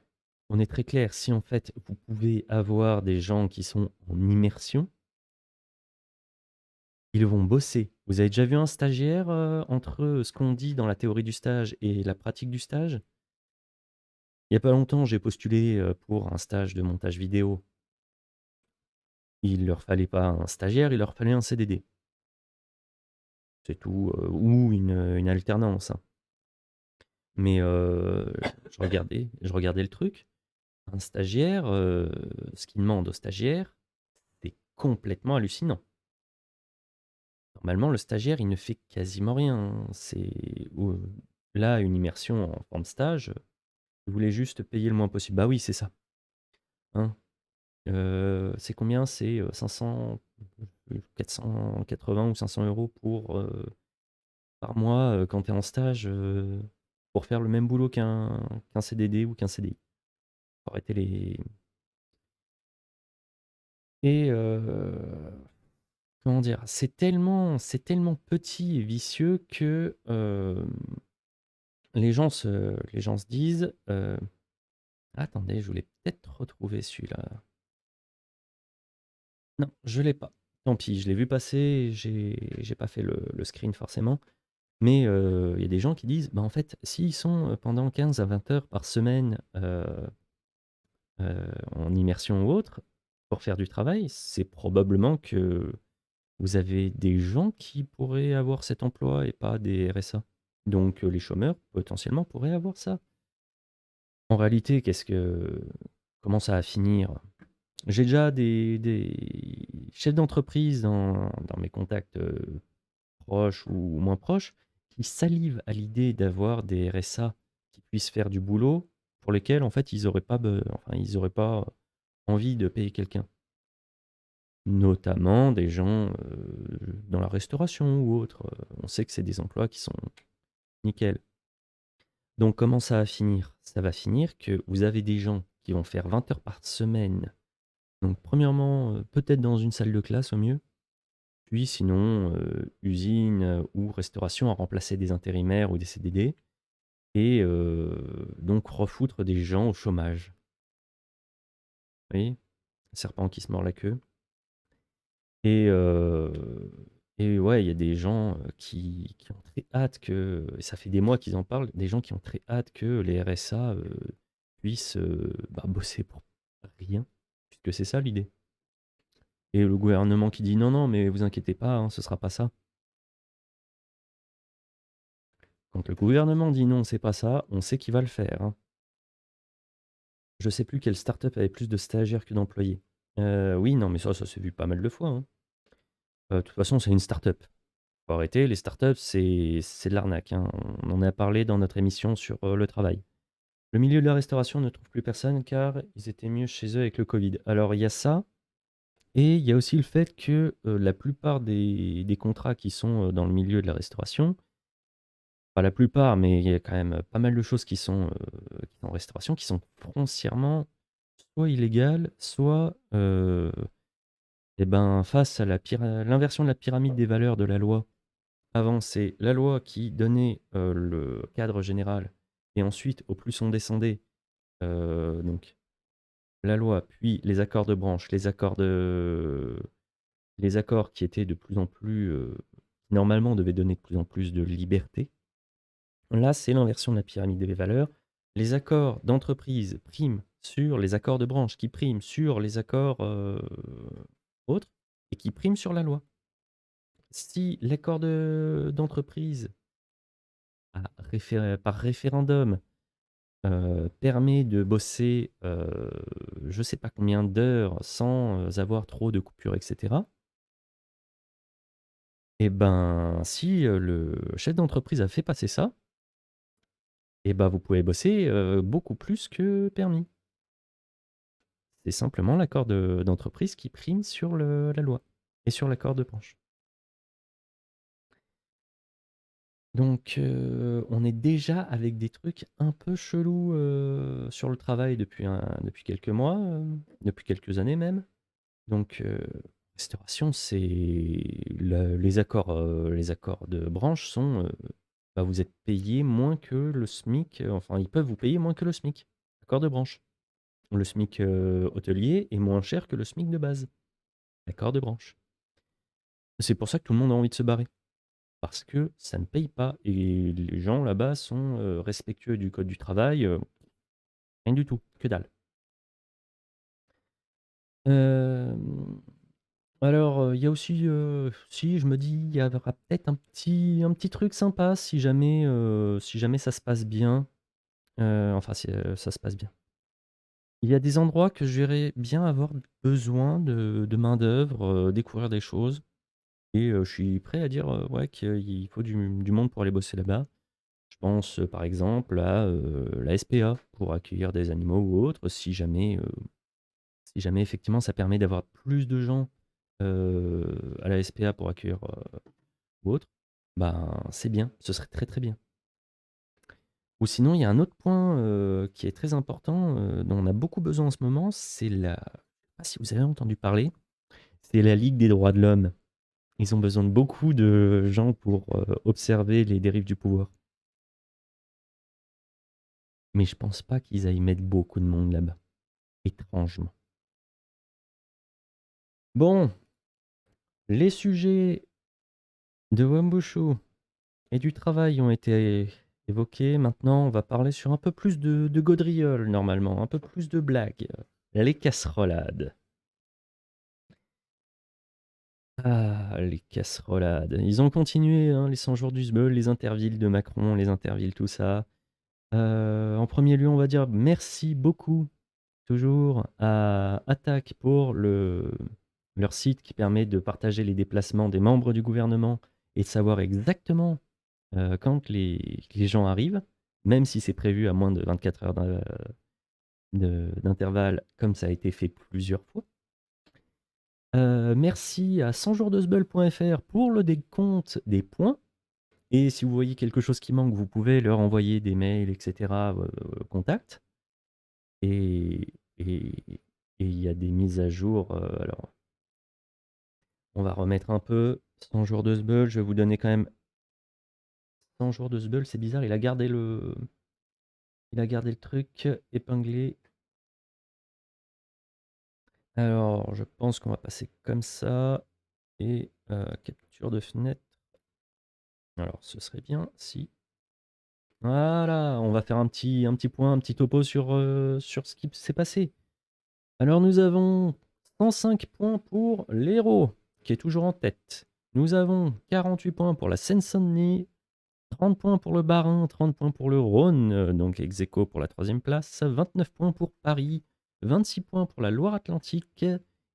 S1: on est très clair, si en fait vous pouvez avoir des gens qui sont en immersion, ils vont bosser. Vous avez déjà vu un stagiaire, entre ce qu'on dit dans la théorie du stage et la pratique du stage? Il y a pas longtemps, j'ai postulé, pour un stage de montage vidéo. Il leur fallait pas un stagiaire, il leur fallait un CDD. C'est tout, ou une alternance, hein. Mais, je regardais le truc. Un stagiaire, ce qu'il demande aux stagiaires, c'est complètement hallucinant. Normalement, le stagiaire, il ne fait quasiment rien, hein. Là, une immersion en forme stage, il voulait juste payer le moins possible. Bah oui, c'est ça, hein. C'est combien? C'est, 500, 480 ou 500 € par mois, quand tu es en stage, pour faire le même boulot qu'un CDD ou qu'un CDI. Faut arrêter les et comment dire? C'est tellement petit et vicieux que, les gens se disent, attendez, je voulais peut-être retrouver celui-là. Non, je l'ai pas. Tant pis, je l'ai vu passer, j'ai pas fait le screen forcément. Mais, il y a des gens qui disent: «Bah, en fait, s'ils sont, pendant 15 à 20 heures par semaine, en immersion ou autre, pour faire du travail, c'est probablement que vous avez des gens qui pourraient avoir cet emploi et pas des RSA. Donc, les chômeurs, potentiellement, pourraient avoir ça. En réalité, comment ça va finir? J'ai déjà des chefs d'entreprise dans mes contacts, proches ou moins proches, qui salivent à l'idée d'avoir des RSA qui puissent faire du boulot pour lesquels, en fait, ils auraient pas envie de payer quelqu'un. Notamment des gens, dans la restauration ou autre, on sait que c'est des emplois qui sont nickel. Donc comment ça va finir? Ça va finir que vous avez des gens qui vont faire 20 heures par semaine. Donc premièrement, peut-être dans une salle de classe au mieux, puis sinon, usine, ou restauration à remplacer des intérimaires ou des CDD et donc refoutre des gens au chômage. Vous voyez? Un serpent qui se mord la queue et ouais, il y a des gens, qui ont très hâte et ça fait des mois qu'ils en parlent, des gens qui ont très hâte que les RSA, puissent, bah, bosser pour rien, puisque c'est ça l'idée et le gouvernement qui dit: «Non, non, mais vous inquiétez pas, hein, ce sera pas ça». Quand le gouvernement dit: «Non, c'est pas ça», on sait qu'il va le faire, hein. Je sais plus quelle start-up avait plus de stagiaires que d'employés. Oui, non, mais ça s'est vu pas mal de fois, hein. De toute façon, c'est une start-up. Faut arrêter, les start-up, c'est de l'arnaque, hein. On en a parlé dans notre émission sur, le travail. Le milieu de la restauration ne trouve plus personne car ils étaient mieux chez eux avec le Covid. Alors il y a ça et il y a aussi le fait que, la plupart des contrats qui sont, dans le milieu de la restauration, pas la plupart, mais il y a quand même pas mal de choses qui sont en restauration, qui sont foncièrement soit illégales, soit, et ben, face à l'inversion de la pyramide des valeurs de la loi. Avant, c'est la loi qui donnait, le cadre général et ensuite, au plus on descendait, donc la loi, puis les accords de branche, les accords qui étaient de plus en plus, qui normalement devaient donner de plus en plus de liberté. Là, c'est l'inversion de la pyramide des valeurs. Les accords d'entreprise priment sur les accords de branche, qui priment sur les accords, autres et qui priment sur la loi. Si l'accord d'entreprise par référendum, permet de bosser, je sais pas combien d'heures sans, avoir trop de coupures et cetera, et ben, si, le chef d'entreprise a fait passer ça, et ben, vous pouvez bosser, beaucoup plus que permis. C'est simplement l'accord d'entreprise qui prime sur la loi et sur l'accord de branche. Donc, on est déjà avec des trucs un peu chelous, sur le travail depuis quelques mois, depuis quelques années même. Donc, restauration, c'est les accords de branche sont, bah, vous êtes payé moins que le SMIC, enfin, ils peuvent vous payer moins que le SMIC. Accord de branche. Le SMIC, hôtelier est moins cher que le SMIC de base. Accord de branche. C'est pour ça que tout le monde a envie de se barrer. Parce que ça ne paye pas et les gens là-bas sont, respectueux du code du travail, rien du tout, que dalle. Hem, alors, il y a aussi, si je me dis, il y aura peut-être un petit truc sympa si jamais ça se passe bien, enfin si, ça se passe bien. Il y a des endroits que je verrais bien avoir besoin de main-d'œuvre, découvrir des choses et je suis prêt à dire, ouais, qu'il faut du monde pour aller bosser là-bas. Je pense, par exemple à, la SPA pour accueillir des animaux ou autres, si jamais effectivement ça permet d'avoir plus de gens, à la SPA pour accueillir, ou autre, ben, c'est bien, ce serait très, très bien. Ou sinon, il y a un autre point, qui est très important, dont on a beaucoup besoin en ce moment, c'est la je sais pas si vous avez entendu parler, c'est la Ligue des droits de l'homme. Ils ont besoin de beaucoup de gens pour, observer les dérives du pouvoir. Mais je pense pas qu'ils aillent mettre beaucoup de monde là-bas, étrangement. Bon, les sujets de Wambushu et du travail ont été évoqués. Maintenant, on va parler sur un peu plus de gaudriole, normalement, un peu plus de blagues. Les casserolades. Ah, les casserolades. Ils ont continué, hein, les 100 jours du Sbeul, les intervilles de Macron, les intervilles, tout ça. En premier lieu, on va dire merci beaucoup, toujours, à Attaque pour leur site qui permet de partager les déplacements des membres du gouvernement et de savoir exactement quand les gens arrivent, même si c'est prévu à moins de 24 heures d'intervalle, comme ça a été fait plusieurs fois. Merci à 100jours-de-sbeul.fr pour le décompte des points. Et si vous voyez quelque chose qui manque, vous pouvez leur envoyer des mails, etc. Contact. Et et et il y a des mises à jour. Alors, on va remettre un peu. 100 jours de Sbeul, je vais vous donner quand même 100 jours de Sbeul. C'est bizarre, il a gardé le truc épinglé. Alors, je pense qu'on va passer comme ça. Et capture de fenêtre. Alors, ce serait bien si. Voilà, on va faire un petit point, un petit topo sur ce qui s'est passé. Alors, nous avons 105 points pour l'Hérault, qui est toujours en tête. Nous avons 48 points pour la Seine-Saint-Denis, 30 points pour le Bas-Rhin, 30 points pour le Rhône, donc ex aequo pour la troisième place, 29 points pour Paris, 26 points pour la Loire-Atlantique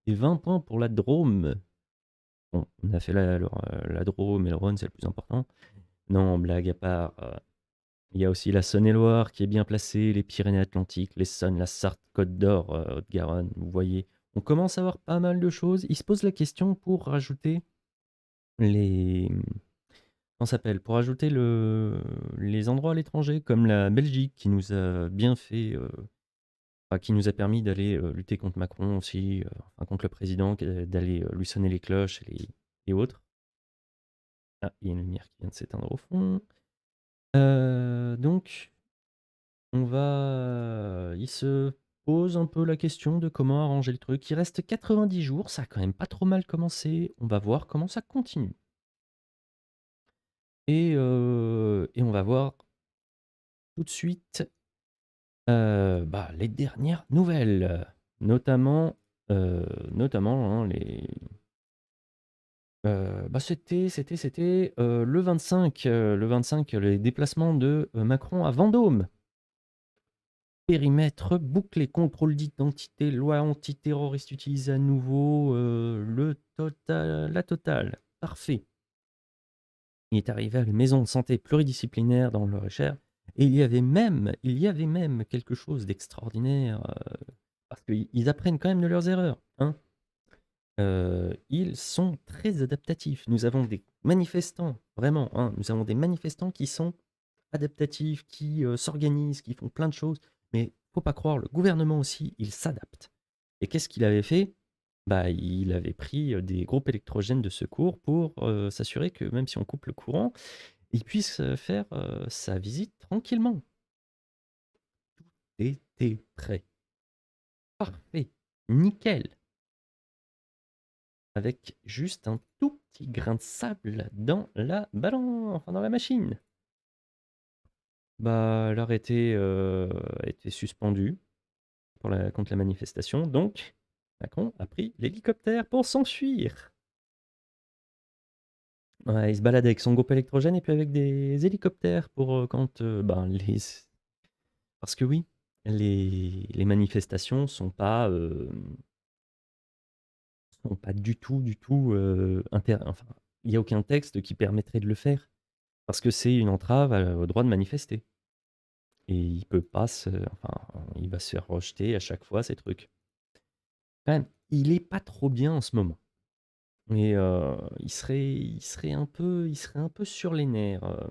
S1: et 20 points pour la Drôme. Bon, on a fait la Drôme et le Rhône, c'est le plus important. Non, blague à part, il y a aussi la Saône-et-Loire qui est bien placée, les Pyrénées-Atlantiques, l'Essonne, la Sarthe, Côte d'Or, Haute-Garonne. Vous voyez, on commence à avoir pas mal de choses. Il se pose la question pour rajouter les comment ça s'appelle? Pour ajouter les endroits à l'étranger, comme la Belgique qui nous a bien fait, enfin, qui nous a permis d'aller, lutter contre Macron aussi, enfin contre le président, d'aller, lui sonner les cloches et autres. Ah, il y a une lumière qui vient de s'éteindre au fond. Donc il se pose un peu la question de comment arranger le truc. Il reste 90 jours, ça a quand même pas trop mal commencé. On va voir comment ça continue. Et on va voir tout de suite, bah, les dernières nouvelles, notamment, hein, bah, c'était le 25, les déplacements de, Macron à Vendôme. Périmètre bouclé, contrôle d'identité, loi antiterroriste utilisée à nouveau, la totale. Parfait. Il est arrivé à la maison de santé pluridisciplinaire dans le Loir-et-Cher et il y avait même quelque chose d'extraordinaire, parce qu'ils apprennent quand même de leurs erreurs, hein. Ils sont très adaptatifs. Nous avons des manifestants, vraiment, hein, nous avons des manifestants qui sont adaptatifs, qui, s'organisent, qui font plein de choses. Mais faut pas croire, le gouvernement aussi, il s'adapte. Et qu'est-ce qu'il avait fait? Bah, il avait pris, des groupes électrogènes de secours pour, s'assurer que même si on coupe le courant, il puisse faire sa visite tranquillement. Était prêt. Parfait. Nickel. Avec juste un tout petit grain de sable dans la balance, enfin dans la machine. Bah, l'arrêté a été suspendu contre la manifestation, donc Macron a pris l'hélicoptère pour s'enfuir. Ouais, il se balade avec son groupe électrogène et puis avec des hélicoptères pour quand ben, parce que oui, les manifestations sont pas du tout enfin, il n'y a aucun texte qui permettrait de le faire parce que c'est une entrave au droit de manifester. Et il peut pas enfin, il va se faire rejeter à chaque fois ces trucs. Quand même, il est pas trop bien en ce moment. Mais il serait un peu sur les nerfs.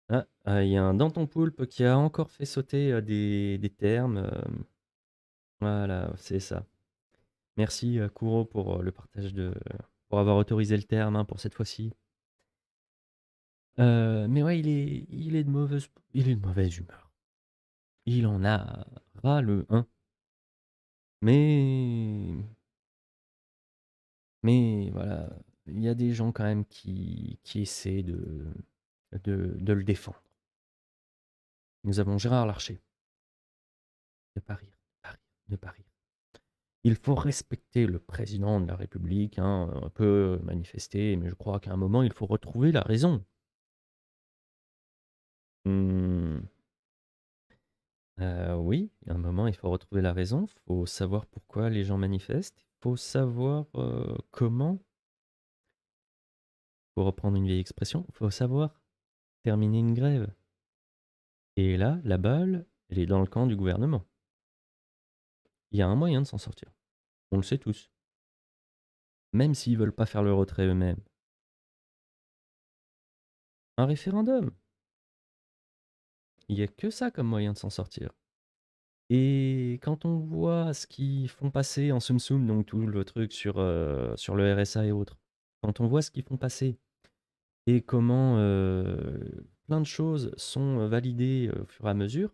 S1: Il y a un Danton Poulpe qui a encore fait sauter des termes. Voilà, c'est ça. Merci Kuro pour le partage pour avoir autorisé le terme hein, pour cette fois-ci. Mais ouais, il est de mauvaise humeur. Il en a ras le 1. Mais voilà, il y a des gens quand même qui essaient de le défendre. Nous avons Gérard Larcher. Ne pas rire, ne pas rire, ne pas rire. Il faut respecter le président de la République, hein, on peut manifester, mais je crois qu'à un moment, il faut retrouver la raison. Hmm, oui, à un moment, il faut retrouver la raison, il faut savoir pourquoi les gens manifestent, il faut savoir comment, pour reprendre une vieille expression, il faut savoir terminer une grève. Et là, la balle, elle est dans le camp du gouvernement. Il y a un moyen de s'en sortir. On le sait tous. Même s'ils veulent pas faire le retrait eux-mêmes. Un référendum. Il y a que ça comme moyen de s'en sortir. Et quand on voit ce qu'ils font passer en Soum Soum, donc tout le truc sur le RSA et autres, quand on voit ce qu'ils font passer et comment plein de choses sont validées au fur et à mesure,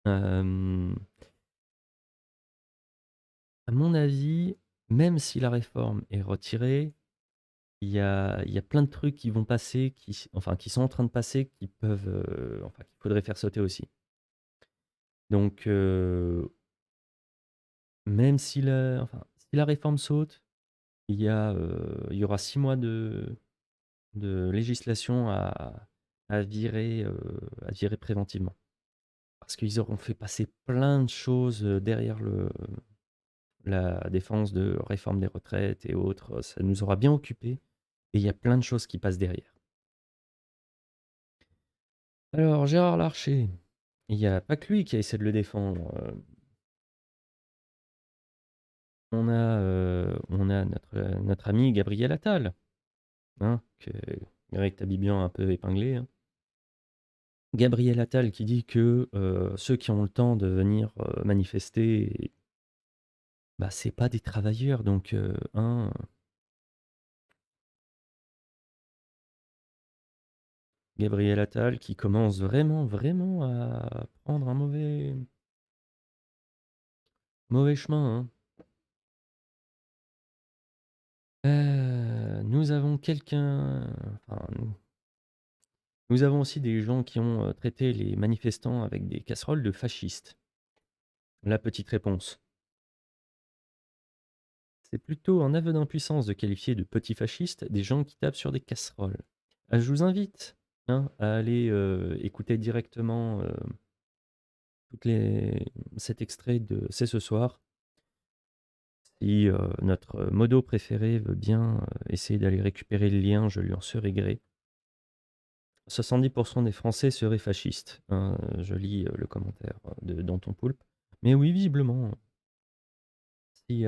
S1: euh, à mon avis, même si la réforme est retirée, il y a plein de trucs qui vont passer, qui sont en train de passer, enfin, qu'il faudrait faire sauter aussi. Donc, même si la réforme saute, il y aura 6 mois de législation à virer préventivement. Parce qu'ils auront fait passer plein de choses derrière la défense de réforme des retraites et autres. Ça nous aura bien occupés. Et il y a plein de choses qui passent derrière. Alors, Gérard Larcher, il n'y a pas que lui qui a essayé de le défendre. On a notre ami Gabriel Attal, hein, que Greg Tabibian a un peu épinglé. Hein. Gabriel Attal qui dit que ceux qui ont le temps de venir manifester, bah, c'est pas des travailleurs. Donc, Gabriel Attal qui commence vraiment, vraiment à prendre un mauvais chemin. Hein. Nous avons enfin, nous avons aussi des gens qui ont traité les manifestants avec des casseroles de fascistes. La petite réponse. C'est plutôt un aveu d'impuissance de qualifier de petits fascistes des gens qui tapent sur des casseroles. Je vous invite hein, à aller écouter directement toutes cet extrait de C'est ce soir. Si notre modo préféré veut bien essayer d'aller récupérer le lien, je lui en serai gré. 70% des Français seraient fascistes. Hein, je lis le commentaire de Danton Poulpe. Mais oui, visiblement, si,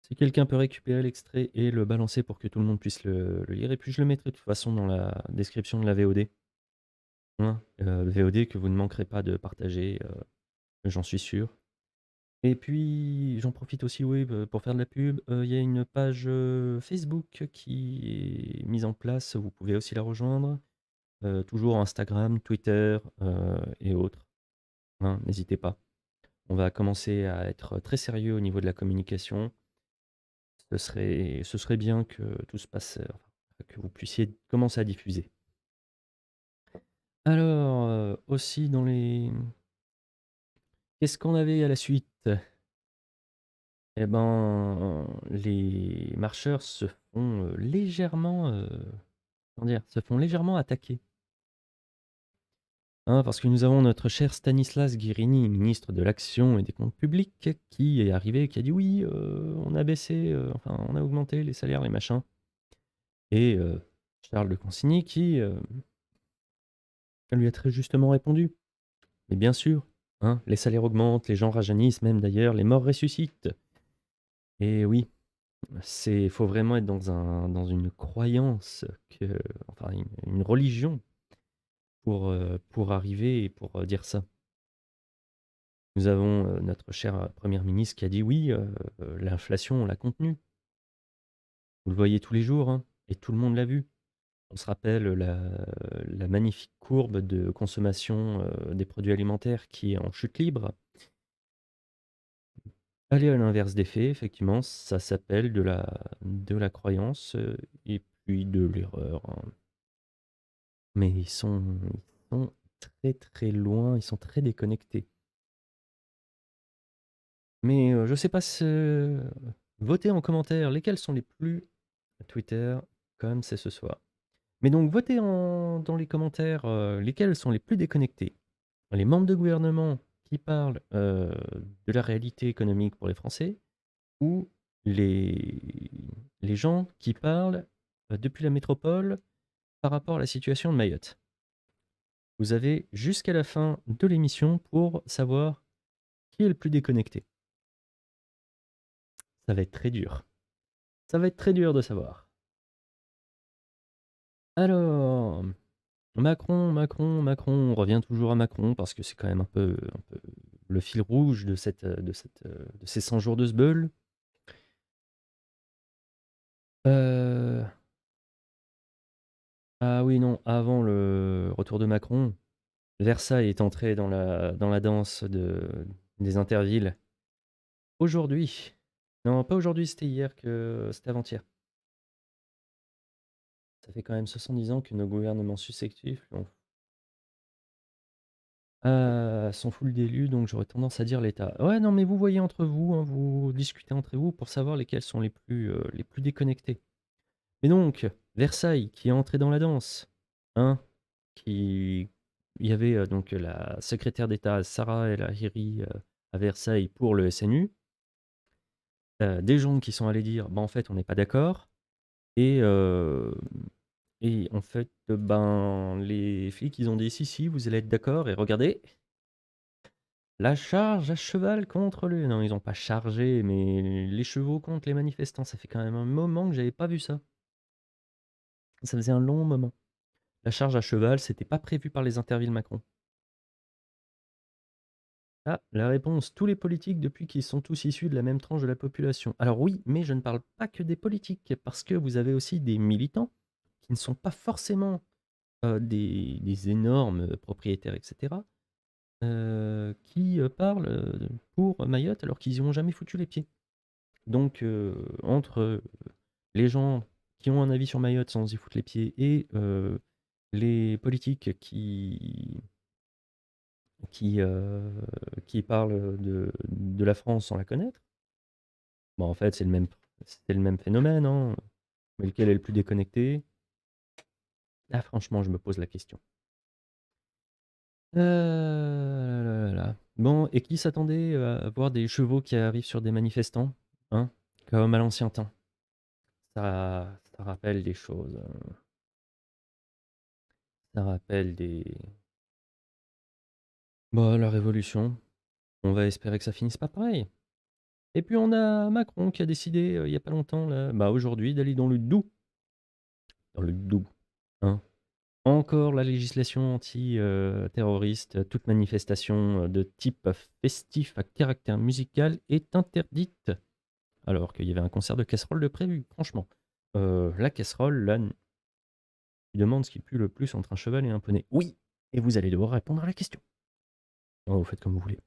S1: si quelqu'un peut récupérer l'extrait et le balancer pour que tout le monde puisse le lire, et puis je le mettrai de toute façon dans la description de la VOD. Hein, VOD que vous ne manquerez pas de partager, j'en suis sûr. Et puis, j'en profite aussi, oui, pour faire de la pub. Il y a une page, Facebook qui est mise en place, vous pouvez aussi la rejoindre. Toujours Instagram, Twitter, et autres, hein, n'hésitez pas. On va commencer à être très sérieux au niveau de la communication. Ce serait bien que tout se passe, enfin, que vous puissiez commencer à diffuser. Alors, aussi dans les qu'est-ce qu'on avait à la suite? Eh ben, les marcheurs se font, légèrement, comment dire? Se font légèrement attaquer. Hein, parce que nous avons notre cher Stanislas Guerini, ministre de l'Action et des Comptes Publics, qui est arrivé, qui a dit: «Oui, on a baissé, enfin, on a augmenté les salaires, les machins». Et Charles de Consigny qui, lui a très justement répondu: «Mais bien sûr, hein, les salaires augmentent, les gens rajeunissent, même d'ailleurs, les morts ressuscitent». Et oui, faut vraiment être dans une croyance que enfin une religion pour arriver et pour, dire ça. Nous avons, notre chère, première ministre qui a dit: «Oui, l'inflation, on l'a contenue». Vous le voyez tous les jours, hein, et tout le monde l'a vu. On se rappelle la magnifique courbe de consommation, des produits alimentaires qui est en chute libre. Aller à l'inverse des faits, effectivement, ça s'appelle de la croyance, et puis de l'erreur, hein. Mais ils sont très, très loin, ils sont très déconnectés. Mais, je sais pas votez en commentaire lesquels sont les plus Twitter, comme c'est ce soir. Mais donc votez dans les commentaires, lesquels sont les plus déconnectés. Les membres de gouvernement qui parlent, de la réalité économique pour les Français ou les les gens qui parlent, depuis la métropole par rapport à la situation de Mayotte. Vous avez jusqu'à la fin de l'émission pour savoir qui est le plus déconnecté. Ça va être très dur. Ça va être très dur de savoir. Alors, Macron, on revient toujours à Macron parce que c'est quand même un peu le fil rouge de ces 100 jours de Sbeul. Heu, ah oui, non, avant le retour de Macron, Versailles est entré dans la danse des Intervilles. Aujourd'hui, non, pas aujourd'hui, c'était avant-hier. Ça fait quand même 70 ans que nos gouvernements successifs sont full d'élus, donc j'aurais tendance à dire l'État. Ouais, non, mais vous voyez entre vous, hein, vous discutez entre vous pour savoir lesquels sont les plus déconnectés. Mais donc, Versailles qui est entré dans la danse, hein, qui il y avait, donc la secrétaire d'État Sarah El Haïry, à Versailles pour le SNU. Des gens qui sont allés dire: «Bah, en fait, on n'est pas d'accord», et en fait, ben, les flics, ils ont dit: «Si, si, vous allez être d'accord et regardez, la charge à cheval contre le», non, ils ont pas chargé, mais les chevaux contre les manifestants. Ça fait quand même un moment que j'avais pas vu ça. Ça faisait un long moment. La charge à cheval, c'était pas prévu par les intervilles Macron. Ah, la réponse: tous les politiques depuis qu'ils sont tous issus de la même tranche de la population. Alors oui, mais je ne parle pas que des politiques, parce que vous avez aussi des militants qui ne sont pas forcément, des énormes propriétaires et cetera, qui, parlent, pour Mayotte alors qu'ils y ont jamais foutu les pieds. Donc, entre, les gens qui ont un avis sur Mayotte sans y foutre les pieds et les politiques qui, heu, qui parlent de la France sans la connaître, bah, en fait, c'est le même phénomène, hein. Mais lequel est le plus déconnecté? Ah, franchement, je me pose la question. Là là là. Bon, et qui s'attendait, à voir des chevaux qui arrivent sur des manifestants? Hein? Comme à l'ancien temps. Ça rappelle des choses, ça rappelle bah, la révolution. On va espérer que ça finisse pas pareil. Et puis on a Macron qui a décidé, il y a pas longtemps là, bah, aujourd'hui d'aller dans le Doubs. Dans le Doubs, hein. Encore la législation anti-terroriste, toute manifestation de type festif à caractère musical est interdite. Alors qu'il y avait un concert de casserole de prévu, franchement. La casserole, là, tu demandes ce qui pue le plus entre un cheval et un poney. Oui, et vous allez devoir répondre à la question. Oh, vous faites comme vous voulez.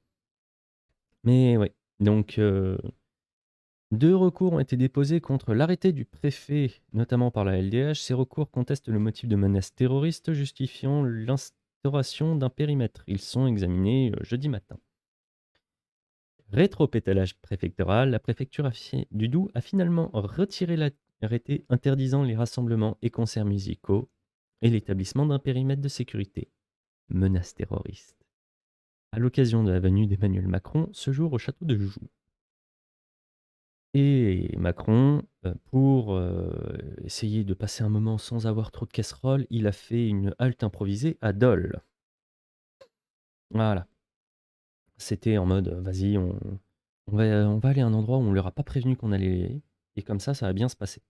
S1: Mais ouais, donc 2 recours ont été déposés contre l'arrêté du préfet, notamment par la LDH. Ces recours contestent le motif de menace terroriste justifiant l'instauration d'un périmètre. Ils sont examinés jeudi matin. Rétropétalage préfectoral, la préfecture du Doubs a finalement retiré l'arrêté interdisant les rassemblements et concerts musicaux et l'établissement d'un périmètre de sécurité. Menace terroriste. À l'occasion de la venue d'Emmanuel Macron ce jour au château de Joux. Et Macron, pour essayer de passer un moment sans avoir trop de casseroles, il a fait une halte improvisée à Dole. Voilà. C'était en mode, vas-y, on va aller à un endroit où on leur a pas prévenu qu'on allait, et comme ça va bien se passer.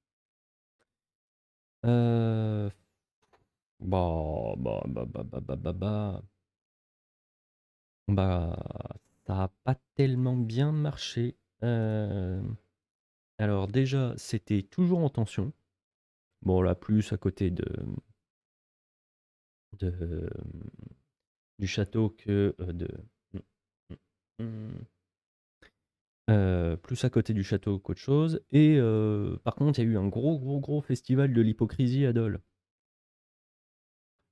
S1: Heu, bah, ça a pas tellement bien marché. Alors déjà, c'était toujours en tension. Bon là, plus à côté de, du château que, de mmh, mmh, plus à côté du château qu'autre chose, et par contre, il y a eu un gros festival de l'hypocrisie à Dole.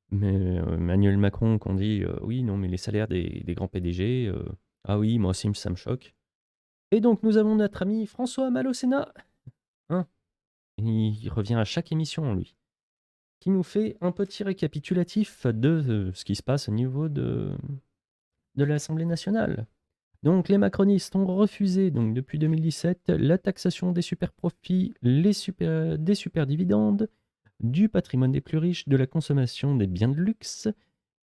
S1: Mais Emmanuel Macron qu'on dit, «Oui, non, mais les salaires des grands PDG, ah oui, moi aussi ça me choque». Et donc nous avons notre ami François Mal au Sénat, hein, il revient à chaque émission lui, qui nous fait un petit récapitulatif de, ce qui se passe au niveau de l'Assemblée nationale. Donc les macronistes ont refusé, donc depuis 2017, la taxation des superprofits, des superdividendes, du patrimoine des plus riches, de la consommation des biens de luxe,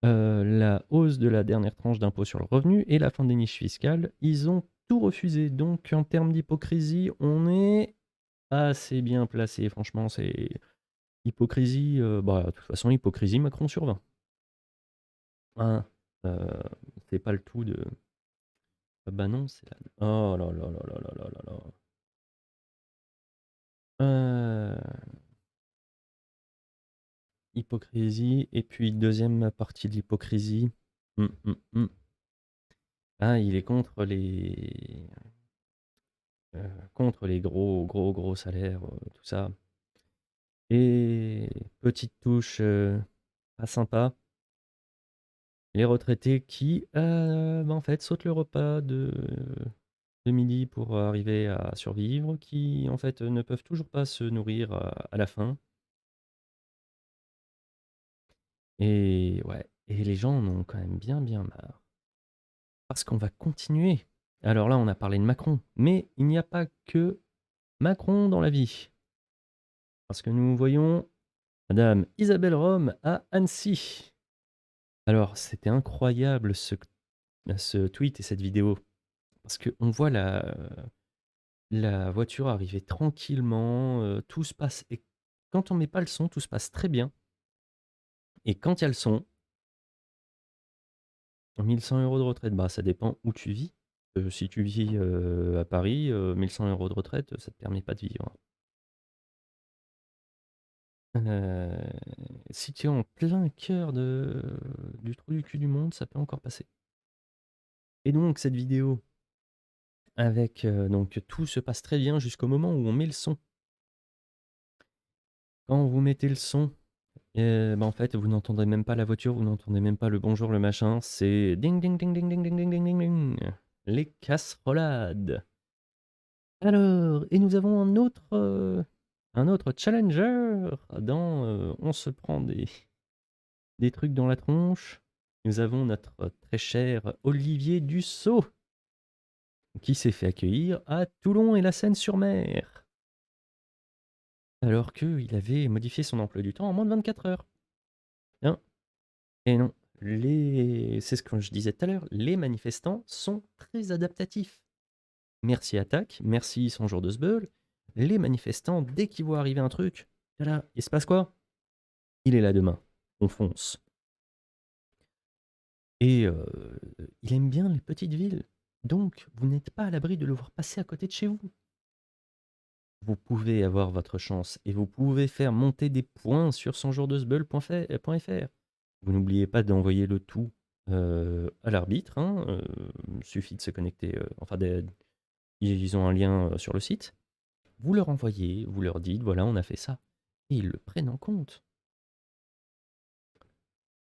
S1: la hausse de la dernière tranche d'impôt sur le revenu et la fin des niches fiscales. Ils ont tout refusé. Donc en termes d'hypocrisie, on est assez bien placé. Franchement, c'est hypocrisie, de toute façon, hypocrisie Macron sur 20. Hein, c'est pas le tout de... Ah bah non, c'est la... Oh là là là là là là là là. Hypocrisie, et puis deuxième partie de l'hypocrisie. Hum, hum, hum. Ah, il est contre les gros salaires, tout ça. Et petite touche pas sympa, les retraités qui, en fait, sautent le repas de midi pour arriver à survivre, qui, en fait, ne peuvent toujours pas se nourrir à la fin. Et ouais, et les gens en ont quand même bien marre. Parce qu'on va continuer. Alors là, on a parlé de Macron, mais il n'y a pas que Macron dans la vie. Parce que nous voyons madame Isabelle Rome à Annecy. Alors, c'était incroyable ce tweet et cette vidéo. Parce qu'on voit la voiture arriver tranquillement, tout se passe. Et quand on met pas le son, tout se passe très bien. Et quand il y a le son, 1 100 € de retraite, bah ça dépend où tu vis. Si tu vis à Paris, 1 100 € de retraite, ça te permet pas de vivre. Si tu es en plein cœur du trou du cul du monde, ça peut encore passer. Et donc cette vidéo avec, donc tout se passe très bien jusqu'au moment où on met le son. Quand vous mettez le son, en fait, vous n'entendrez même pas la voiture, vous n'entendez même pas le bonjour, le machin, c'est ding ding ding ding ding ding ding ding ding ding. Les casserolades. Alors, et nous avons un autre challenger dans, on se prend des trucs dans la tronche. Nous avons notre très cher Olivier Dussault, qui s'est fait accueillir à Toulon et la Seine-sur-Mer, alors qu'il avait modifié son emploi du temps en moins de 24 heures. Hein? Et non, c'est ce que je disais tout à l'heure, les manifestants sont très adaptatifs. Merci Attaque, merci son jour de sbeul. Les manifestants, dès qu'ils voient arriver un truc, là, il se passe quoi? Il est là demain. on fonce. Et il aime bien les petites villes, donc vous n'êtes pas à l'abri de le voir passer à côté de chez vous. Vous pouvez avoir votre chance et vous pouvez faire monter des points sur sonjourdesbeul.fr. Vous n'oubliez pas d'envoyer le tout, à l'arbitre, hein, suffit de se connecter, enfin ils ont un lien, sur le site. Vous leur envoyez, vous leur dites: «Voilà, on a fait ça» et ils le prennent en compte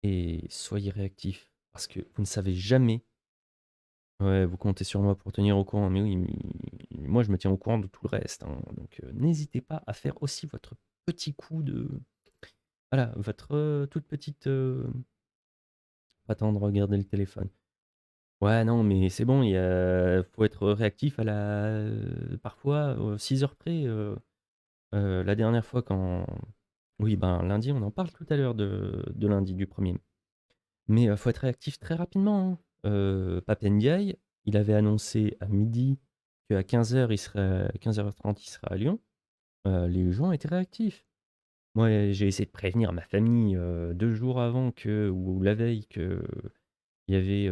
S1: et soyez réactifs parce que vous ne savez jamais. Ouais, vous comptez sur moi pour tenir au courant, mais oui, moi je me tiens au courant de tout le reste, hein, donc n'hésitez pas à faire aussi votre petit coup de voilà, votre, toute petite, attends de regarder le téléphone. Ouais, non, mais c'est bon, faut être réactif à la parfois, 6 heures près, la dernière fois quand oui, ben, lundi, on en parle tout à l'heure de lundi, du premier. Mais faut être réactif très rapidement, hein. Pape Ndiaye, il avait annoncé à midi qu'à 15 h il serait 15 h 30 il serait à Lyon. Les gens étaient réactifs. Moi, j'ai essayé de prévenir ma famille, 2 jours avant que ou la veille qu'il y avait,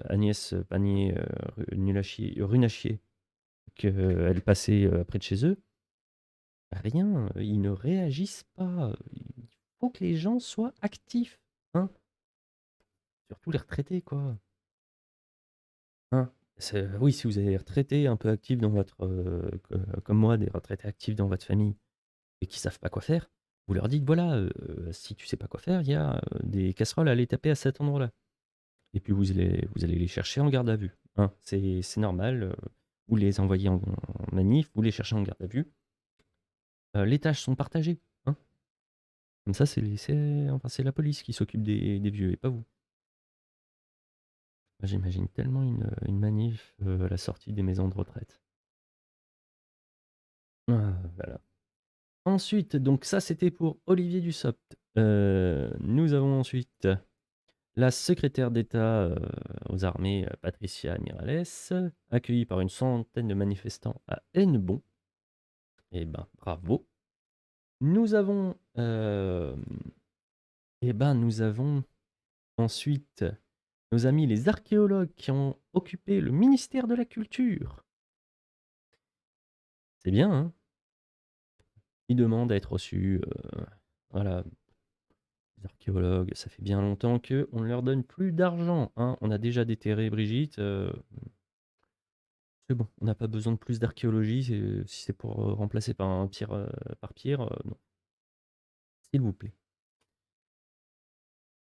S1: Agnès Pannier-Runacher qu'elle passait, près de chez eux. Rien, ils ne réagissent pas. Il faut que les gens soient actifs, hein. Surtout les retraités, quoi. Hein? Oui, si vous avez des retraités un peu actifs dans votre, comme moi, des retraités actifs dans votre famille et qui savent pas quoi faire, vous leur dites: «Voilà, si tu sais pas quoi faire, il y a, des casseroles à aller taper à cet endroit-là» et puis vous allez les chercher en garde à vue, hein. C'est normal, vous les envoyez en manif, vous les cherchez en garde à vue. Les tâches sont partagées, hein. Comme ça, c'est la police qui s'occupe des vieux et pas vous. Moi, j'imagine tellement une manif, à la sortie des maisons de retraite. Ah, voilà. Ensuite, donc ça, c'était pour Olivier Dussopt. Nous avons ensuite la secrétaire d'État, aux armées, Patricia Mirales, accueillie par une centaine de manifestants à Hennebont. Eh ben, bravo. Nous avons, nous avons ensuite nos amis les archéologues qui ont occupé le ministère de la Culture. C'est bien, hein? Ils demandent à être reçus, voilà. Les archéologues, ça fait bien longtemps qu'on ne leur donne plus d'argent, hein. On a déjà déterré Brigitte, c'est bon, on n'a pas besoin de plus d'archéologie, si c'est pour, remplacer par un Pierre, par Pierre, non, s'il vous plaît.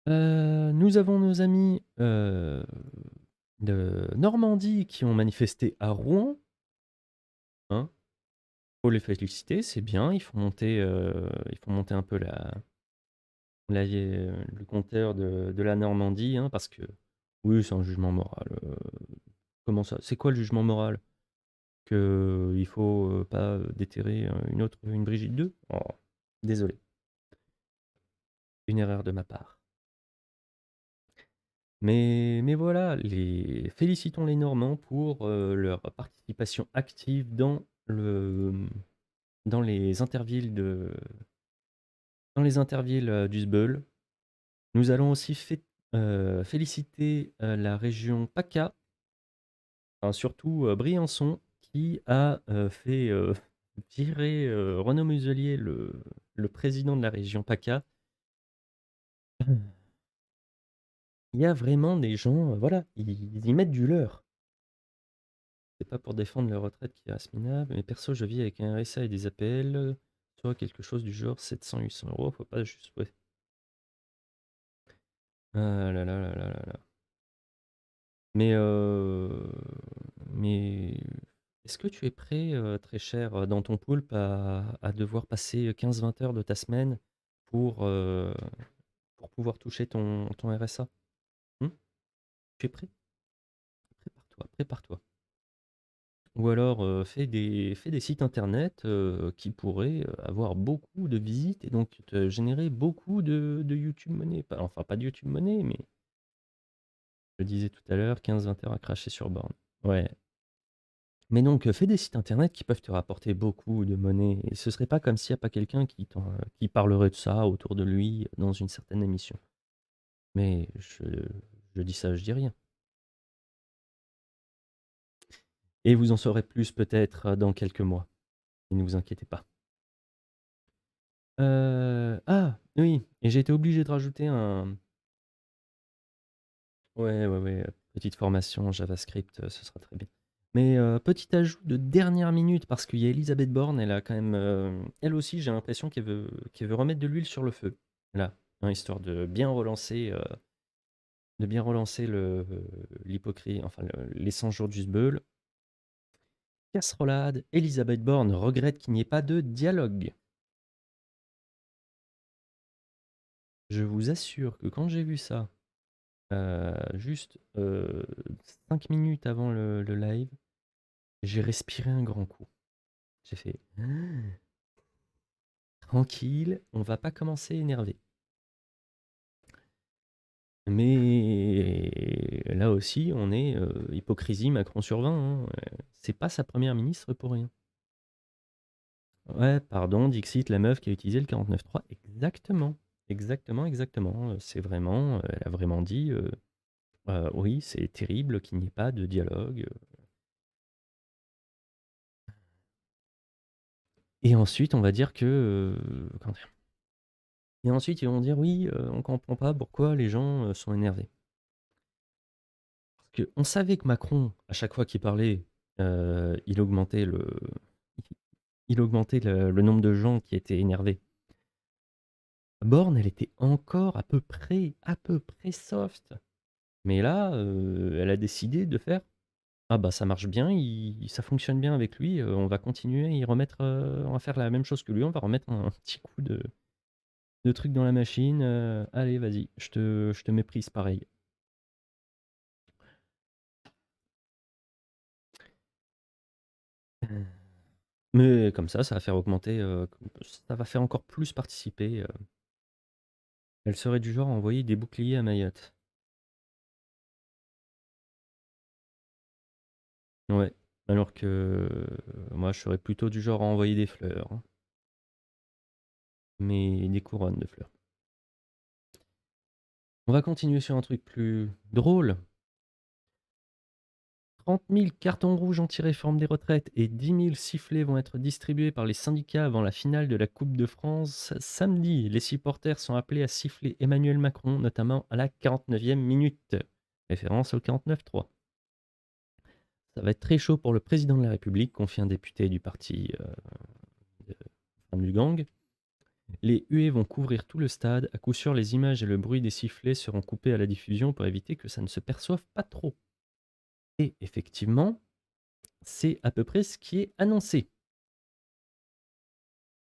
S1: Nous avons nos amis, de Normandie qui ont manifesté à Rouen, hein. Faut les féliciter, c'est bien, ils font monter un peu le compteur de la Normandie, hein, parce que oui, c'est un jugement moral, comment ça? C'est quoi le jugement moral? Qu'il faut, pas, déterrer, une Brigitte 2? Oh, désolé, une erreur de ma part. Mais voilà, félicitons les Normands pour, leur participation active dans les intervilles du Sbeul. Nous allons aussi féliciter, la région PACA, enfin surtout, Briançon qui a, fait, virer, Renaud Muselier, le président de la région PACA. Il y a vraiment des gens, voilà, ils y mettent du leur. C'est pas pour défendre leur retraite qui reste minable, mais perso, je vis avec un RSA et des APL, soit quelque chose du genre 700-800 €, faut pas juste ouais. Ah là là là là là là. Mais, mais est-ce que tu es prêt, très cher, dans ton poulpe à devoir passer 15-20 heures de ta semaine pour, pour pouvoir toucher ton RSA? Mmh? Tu es prêt? Prépare-toi, prépare-toi. Ou alors, fais des sites internet, qui pourraient, avoir beaucoup de visites et donc te générer beaucoup de YouTube Money. Pas de YouTube Money, mais je le disais tout à l'heure, 15-20 heures à cracher sur borne. Ouais, Mais donc, fais des sites internet qui peuvent te rapporter beaucoup de monnaie et ce serait pas comme s'il y a pas quelqu'un qui parlerait de ça autour de lui dans une certaine émission. Mais je dis ça, je dis rien. Et vous en saurez plus peut-être dans quelques mois. Et ne vous inquiétez pas. Ah! Oui, et j'ai été obligé de rajouter un ouais, ouais, ouais, petite formation en JavaScript, ce sera très bien. Mais, petit ajout de dernière minute parce qu'il y a Elisabeth Borne, elle a quand même, elle aussi, j'ai l'impression qu'elle veut remettre de l'huile sur le feu. Là, hein, histoire de bien relancer l'hypocrisie, enfin les 100 jours du Sbeul. Casserolade, Elisabeth Borne regrette qu'il n'y ait pas de dialogue. Je vous assure que quand j'ai vu ça, juste 5 minutes avant le live, j'ai respiré un grand coup. J'ai fait tranquille, on va pas commencer énervé. Mais là aussi, on est hypocrisie Macron sur 20, hein. C'est pas sa première ministre pour rien. Ouais, pardon, Dixit, la meuf qui a utilisé le 49.3. Exactement, exactement, exactement. C'est vraiment, elle a vraiment dit, oui, c'est terrible qu'il n'y ait pas de dialogue. Et ensuite, on va dire que, comment dire? Et ensuite, ils vont dire oui, on comprend pas pourquoi les gens sont énervés. Parce qu'on savait que Macron, à chaque fois qu'il parlait, il augmentait le nombre de gens qui étaient énervés. Borne, elle était encore à peu près soft. Mais là, elle a décidé de faire ah bah ça marche bien, ça fonctionne bien avec lui, on va continuer à y remettre, on va faire la même chose que lui, on va remettre un petit coup de truc dans la machine, allez vas-y, je te méprise pareil. Mais comme ça va faire augmenter, ça va faire encore plus participer, elle serait du genre à envoyer des boucliers à Mayotte. Ouais, alors que moi je serais plutôt du genre à envoyer des fleurs, hein, mais des couronnes de fleurs. On va continuer sur un truc plus drôle. 30 000 cartons rouges anti-réforme des retraites et 10 000 sifflets vont être distribués par les syndicats avant la finale de la Coupe de France samedi. Les supporters sont appelés à siffler Emmanuel Macron, notamment à la 49e minute. Référence au 49.3. Ça va être très chaud pour le président de la République, confie un député du parti du gang. Les huées vont couvrir tout le stade. À coup sûr, les images et le bruit des sifflets seront coupés à la diffusion pour éviter que ça ne se perçoive pas trop. Et effectivement, c'est à peu près ce qui est annoncé.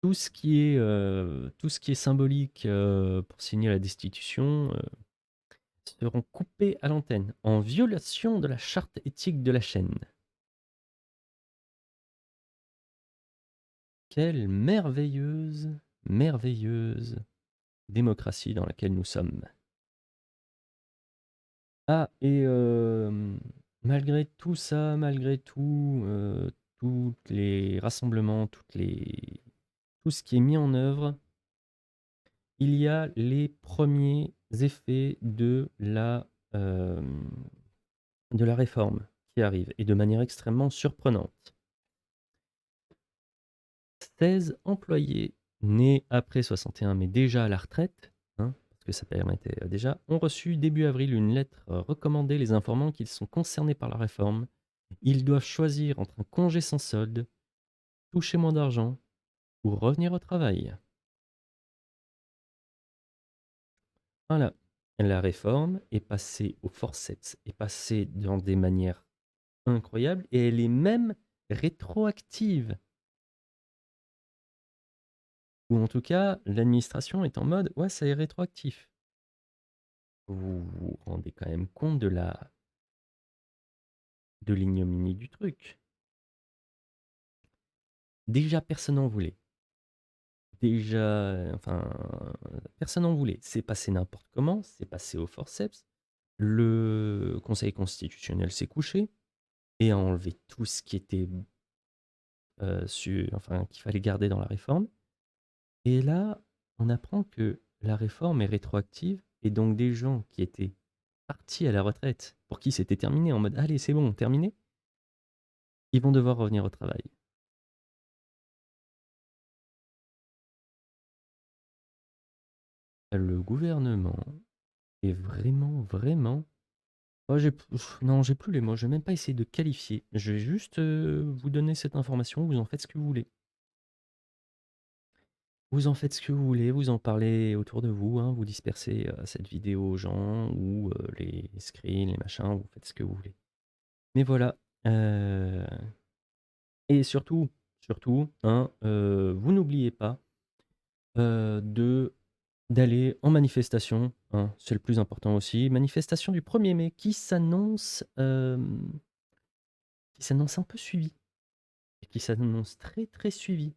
S1: Tout ce qui est symbolique, pour signer la destitution, seront coupés à l'antenne, en violation de la charte éthique de la chaîne. Quelle merveilleuse, merveilleuse démocratie dans laquelle nous sommes. Ah et malgré tout ça, malgré tout, tous les rassemblements, tout ce qui est mis en œuvre, il y a les premiers effets de la réforme qui arrivent et de manière extrêmement surprenante. 16 employés nés après 61 mais déjà à la retraite, hein, parce que ça permettait déjà, ont reçu début avril une lettre recommandée les informant qu'ils sont concernés par la réforme. Ils doivent choisir entre un congé sans solde, toucher moins d'argent ou revenir au travail. Voilà. La réforme est passée au forceps, est passée dans des manières incroyables et elle est même rétroactive. Ou en tout cas, l'administration est en mode ouais, ça est rétroactif. Vous vous rendez quand même compte de l'ignominie du truc. Déjà, personne n'en voulait. Déjà, enfin, personne n'en voulait. C'est passé n'importe comment, c'est passé au forceps. Le Conseil constitutionnel s'est couché. et à enlever tout ce qui était, enfin, qu'il fallait garder dans la réforme. Et là, on apprend que la réforme est rétroactive et donc des gens qui étaient partis à la retraite, pour qui c'était terminé, en mode: «Allez, c'est bon, terminé», ils vont devoir revenir au travail. Le gouvernement est vraiment, vraiment oh non, j'ai plus les mots, je vais même pas essayer de qualifier. Je vais juste, vous donner cette information, vous en faites ce que vous voulez. Vous en faites ce que vous voulez, vous en parlez autour de vous, hein, vous dispersez, cette vidéo aux gens ou, les screens, les machins, vous faites ce que vous voulez. Mais voilà, heu et surtout, surtout, hein, vous n'oubliez pas, de d'aller en manifestation, hein, c'est le plus important aussi. Manifestation du 1er mai qui s'annonce un peu suivie et qui s'annonce très, très suivie.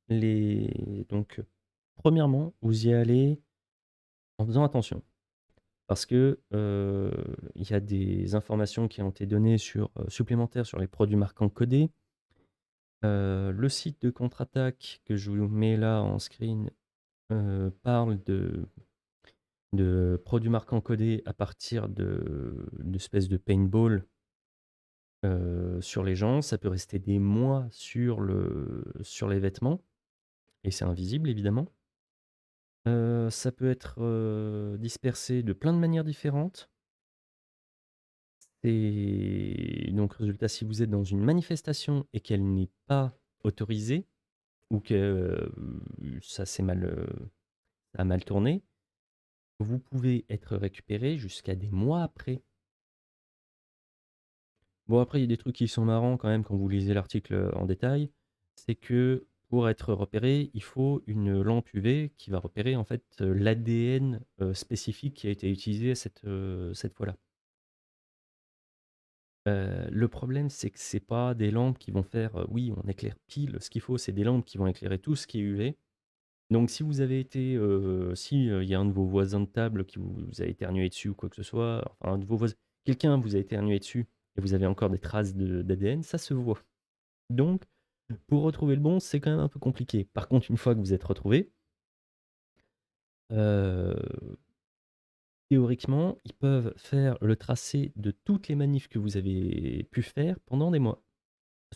S1: Donc, premièrement, vous y allez en faisant attention parce que, il y a des informations qui ont été données supplémentaires sur les produits marquants codés. Le site de Contre-Attaque que je vous mets là en screen, parle de produits marquants codés à partir d'espèces de paintball, sur les gens. Ça peut rester des mois sur les vêtements et c'est invisible évidemment. Ça peut être, dispersé de plein de manières différentes et donc résultat, si vous êtes dans une manifestation et qu'elle n'est pas autorisée ou que, ça a mal tourné, vous pouvez être récupéré jusqu'à des mois après. Bon après, il y a des trucs qui sont marrants quand même quand vous lisez l'article, en détail. C'est que pour être repéré, il faut une lampe UV qui va repérer en fait, l'ADN, spécifique qui a été utilisé cette fois-là. Le problème, c'est que c'est pas des lampes qui vont faire, oui, on éclaire pile ce qu'il faut, c'est des lampes qui vont éclairer tout ce qui est UV. Donc si vous avez été, si, il y a un de vos voisins de table qui vous a éternué dessus ou quoi que ce soit, enfin un de vos voisins quelqu'un vous a éternué dessus et vous avez encore des traces d'ADN, ça se voit. Donc pour retrouver le bon, c'est quand même un peu compliqué. Par contre, une fois que vous êtes retrouvé, heu, théoriquement, ils peuvent faire le tracé de toutes les manifs que vous avez pu faire pendant des mois.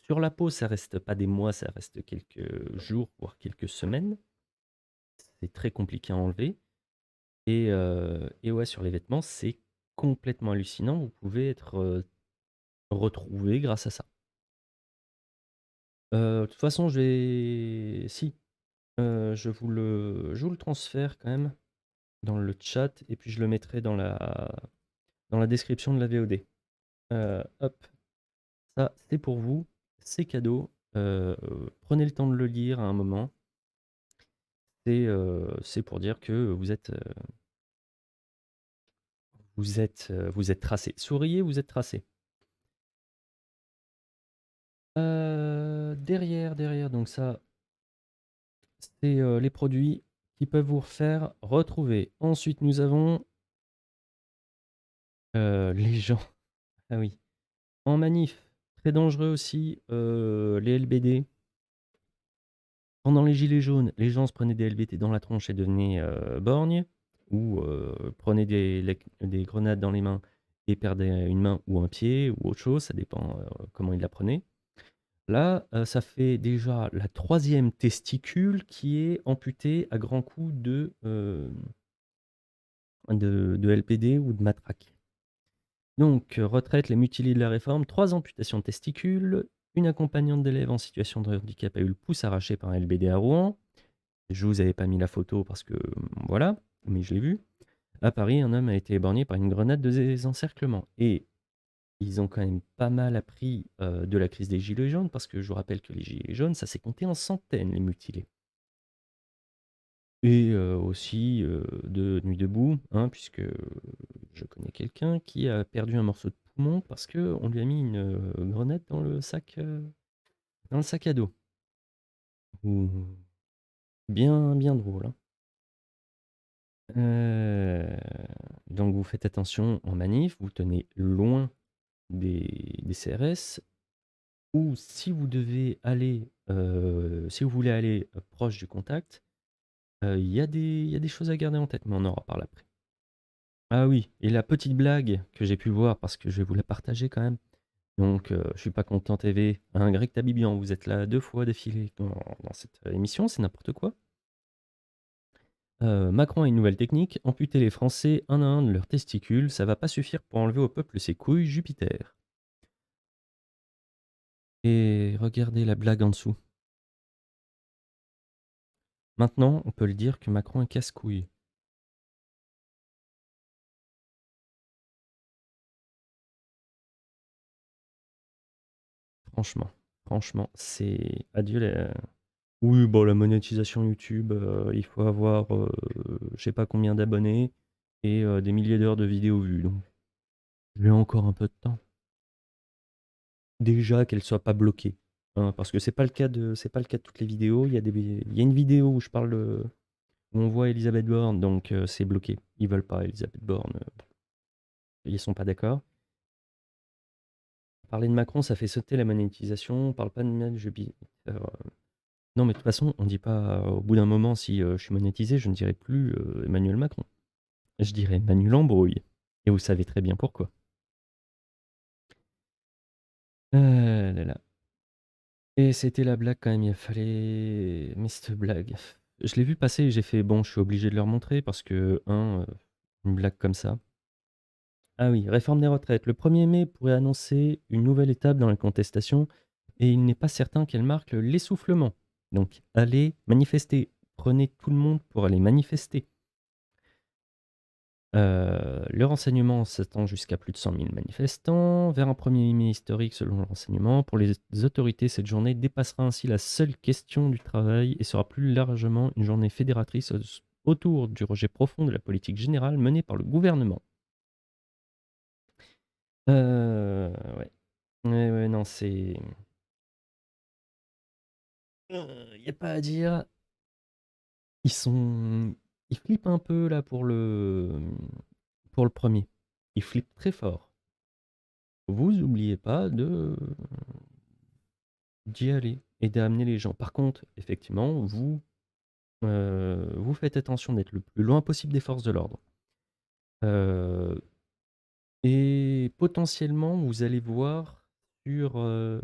S1: Sur la peau, ça reste pas des mois, ça reste quelques jours, voire quelques semaines. C'est très compliqué à enlever et ouais, sur les vêtements, c'est complètement hallucinant. Vous pouvez être, retrouvé grâce à ça. De toute façon, si, je vous le transfère quand même dans le chat et puis je le mettrai dans la description de la VOD. Hop, ça, c'est pour vous, c'est cadeau. Prenez le temps de le lire à un moment. C'est pour dire que vous êtes tracé. Souriez, vous êtes tracé. Derrière, donc ça, c'est, les produits qui peuvent vous faire retrouver. Ensuite, nous avons, les gens ah oui, en manif, très dangereux aussi, les LBD. Pendant les gilets jaunes, les gens se prenaient des LBD dans la tronche et devenaient, borgnes ou, prenaient des grenades dans les mains et perdaient une main ou un pied ou autre chose, ça dépend, comment ils la prenaient. Là, ça fait déjà la troisième testicule qui est amputée à grands coups de LBD ou de matraque. Donc, retraite, les mutilés de la réforme, 3 amputations de testicules, une accompagnante d'élève en situation de handicap a eu le pouce arraché par un LBD à Rouen. Je vous avais pas mis la photo parce que, voilà, mais je l'ai vu. À Paris, un homme a été éborgné par une grenade de désencerclement et ils ont quand même pas mal appris, de la crise des gilets jaunes parce que je vous rappelle que les gilets jaunes, ça s'est compté en centaines les mutilés et aussi, de Nuit debout, hein, puisque, je connais quelqu'un qui a perdu un morceau de poumon parce qu'on lui a mis une, grenade dans le sac à dos. Ou bien bien drôle, hein. Donc vous faites attention en manif, vous tenez loin des CRS, ou si vous devez aller, si vous voulez aller, proche du contact, il y a des choses à garder en tête, mais on en reparle après. Ah oui, et la petite blague que j'ai pu voir, parce que je vais vous la partager quand même. Donc, je suis pas content TV, hein, Greg Tabibian, vous êtes là 2 fois d'affilée dans cette émission, c'est n'importe quoi. Macron a une nouvelle technique, amputer les Français un à un de leurs testicules, ça va pas suffire pour enlever au peuple ses couilles, Jupiter. Et regardez la blague en dessous. Maintenant, on peut le dire que Macron est casse-couille. Franchement, franchement, c'est adieu la oui, bon, la monétisation YouTube, il faut avoir, je sais pas combien d'abonnés et des milliers d'heures de vidéos vues, donc j'ai encore un peu de temps. Déjà qu'elle soit pas bloquée, hein, parce que c'est pas le cas de toutes les vidéos. Il y a une vidéo où je parle, où on voit Elisabeth Borne, donc c'est bloqué. Ils veulent pas Elisabeth Borne, ils sont pas d'accord. Parler de Macron, ça fait sauter la monétisation. On parle pas de Mel Juppé. Non, mais de toute façon, on dit pas, au bout d'un moment, si je suis monétisé, je ne dirai plus Emmanuel Macron. Je dirais Emmanuel Embrouille. Et vous savez très bien pourquoi. Là là. Et c'était la blague quand même, il fallait. Mais cette blague. Je l'ai vu passer et j'ai fait bon, je suis obligé de leur montrer parce que, une blague comme ça. Ah oui, réforme des retraites. Le 1er mai pourrait annoncer une nouvelle étape dans la contestation et il n'est pas certain qu'elle marque l'essoufflement. Donc, allez manifester. Prenez tout le monde pour aller manifester. Le renseignement s'attend jusqu'à plus de 100 000 manifestants, vers un 1er mai historique selon le renseignement. Pour les autorités, cette journée dépassera ainsi la seule question du travail et sera plus largement une journée fédératrice autour du rejet profond de la politique générale menée par le gouvernement. Ouais. Ouais, ouais, non, c'est il y a pas à dire. Ils sont ils flippent un peu là pour le 1er. Ils flippent très fort. Vous oubliez pas de d'y aller et d'amener les gens. Par contre, effectivement, vous faites attention d'être le plus loin possible des forces de l'ordre. Et potentiellement, vous allez voir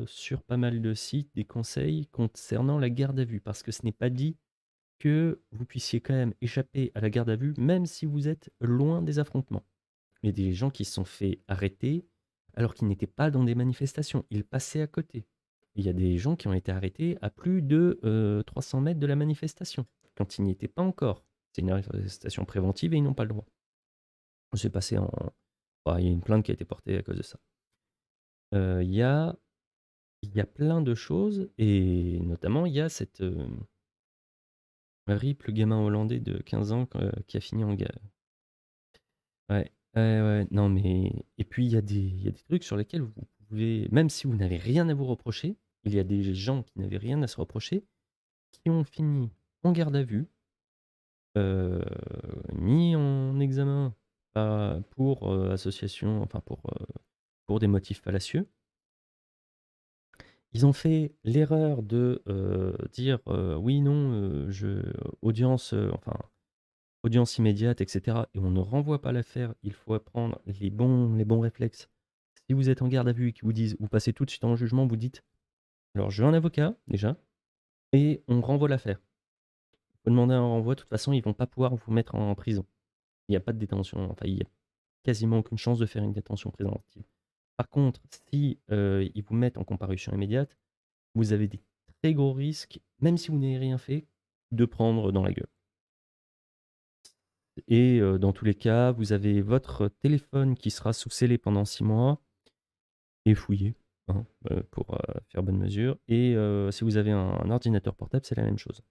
S1: sur pas mal de sites des conseils concernant la garde à vue, parce que ce n'est pas dit que vous puissiez quand même échapper à la garde à vue, même si vous êtes loin des affrontements. Il y a des gens qui se sont fait arrêter alors qu'ils n'étaient pas dans des manifestations, ils passaient à côté. Il y a des gens qui ont été arrêtés à plus de 300 mètres de la manifestation, quand ils n'y étaient pas encore. C'est une arrestation préventive et ils n'ont pas le droit. C'est passé en... Bah, il y a une plainte qui a été portée à cause de ça. Il y a, il y a plein de choses, et notamment il y a cette RIP, le gamin hollandais de 15 ans qui a fini en guerre. Ouais, ouais, ouais, non mais et puis il y a des trucs sur lesquels vous pouvez même si vous n'avez rien à vous reprocher, il y a des gens qui n'avaient rien à se reprocher, qui ont fini en garde à vue, heu, mis en examen, pour, association, enfin pour des motifs fallacieux. Ils ont fait l'erreur de, dire, «Oui, non, je audience, enfin audience immédiate et cetera» et on ne renvoie pas l'affaire. Il faut apprendre les bons réflexes. Si vous êtes en garde à vue et qu'ils vous disent vous passez tout de suite en jugement, vous dites: «Alors je veux un avocat déjà et on renvoie l'affaire». Vous demandez un renvoi, de toute façon, ils vont pas pouvoir vous mettre en prison. Il y a pas de détention, enfin, il y a quasiment aucune chance de faire une détention préventive. Par contre, si, ils vous mettent en comparution immédiate, vous avez des très gros risques, même si vous n'avez rien fait, de prendre dans la gueule. Et dans tous les cas, vous avez votre téléphone qui sera sous scellé pendant 6 mois et fouillé, hein, pour, faire bonne mesure et si vous avez un ordinateur portable, c'est la même chose.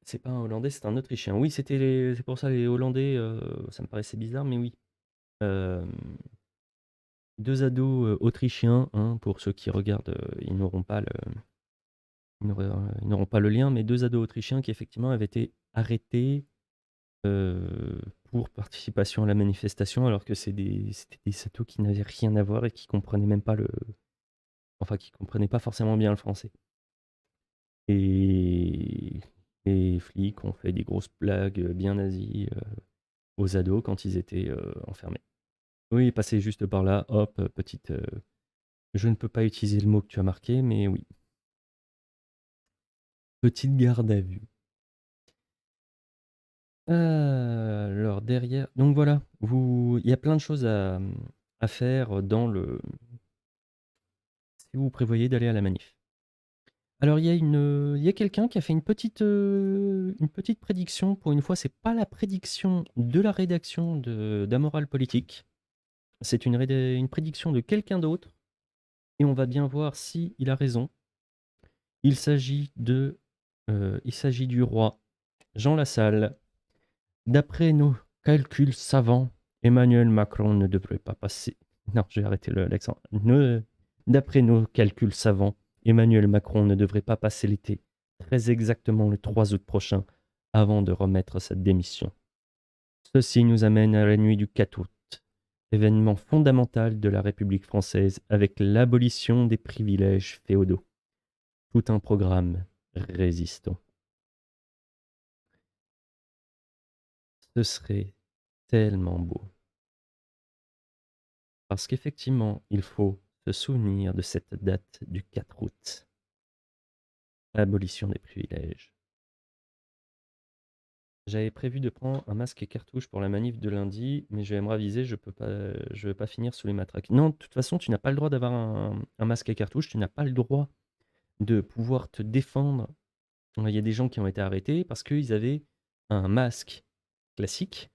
S1: C'est pas un Hollandais, c'est un Autrichien. Oui, c'est pour ça les Hollandais, ça me paraissait bizarre, mais oui. Hem, 2 ados, autrichiens, hein, pour ceux qui regardent, ils n'auront pas le lien, mais 2 ados autrichiens qui effectivement avaient été arrêtés pour participation à la manifestation, alors que c'était des satos qui n'avaient rien à voir et qui comprenaient même pas qui comprenaient pas forcément bien le français. Et les flics ont fait des grosses blagues bien nazies aux ados quand ils étaient enfermés. Oui, passer juste par là, hop, petite. Je ne peux pas utiliser le mot que tu as marqué, mais oui. Petite garde à vue. Alors derrière, donc voilà, il y a plein de choses à faire si vous prévoyez d'aller à la manif. Alors il y a quelqu'un qui a fait une petite prédiction. Pour une fois, c'est pas la prédiction de la rédaction d'Amoral Politique. C'est une prédiction de quelqu'un d'autre. Et on va bien voir si il a raison. Il s'agit du roi Jean Lassalle. D'après nos calculs savants, Emmanuel Macron ne devrait pas passer. Non, je vais arrêter l'accent. D'après nos calculs savants, Emmanuel Macron ne devrait pas passer l'été, très exactement le 3 août prochain, avant de remettre sa démission. Ceci nous amène à la nuit du 4 août, événement fondamental de la République française avec l'abolition des privilèges féodaux. Tout un programme résistant. Ce serait tellement beau. Parce qu'effectivement, il faut se souvenir de cette date du 4 août. Abolition des privilèges. J'avais prévu de prendre un masque et cartouche pour la manif de lundi, mais je vais me raviser, je vais pas finir sous les matraques. Non, de toute façon, tu n'as pas le droit d'avoir un masque et cartouche, tu n'as pas le droit de pouvoir te défendre. Il y a des gens qui ont été arrêtés parce qu'ils avaient un masque classique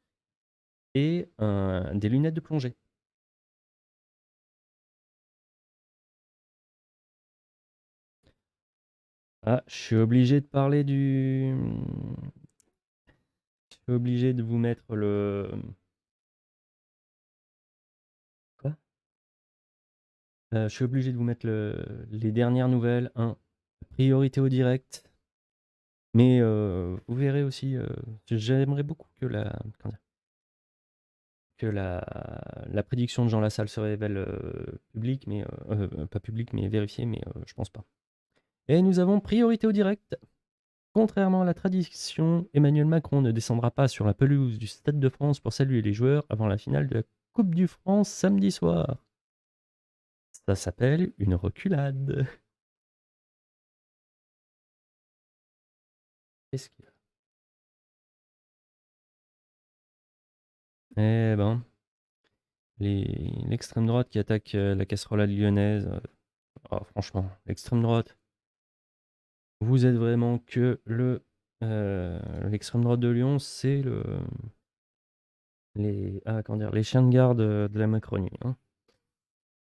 S1: et des lunettes de plongée. Ah, je suis obligé de parler du... Je suis obligé de vous mettre le... Quoi? Je suis obligé de vous mettre les dernières nouvelles. Priorité au direct. Mais vous verrez aussi, j'aimerais beaucoup que la prédiction de Jean Lassalle se révèle publique, mais pas publique, mais vérifiée, mais je pense pas. Et nous avons priorité au direct. Contrairement à la tradition, Emmanuel Macron ne descendra pas sur la pelouse du Stade de France pour saluer les joueurs avant la finale de la Coupe du France samedi soir. Ça s'appelle une reculade. Qu'est-ce qu'il y a? Eh ben, l'extrême droite qui attaque la casserole lyonnaise. Oh, franchement, l'extrême droite, vous êtes vraiment que l'extrême droite de Lyon, c'est les chiens de garde de la Macronie, hein.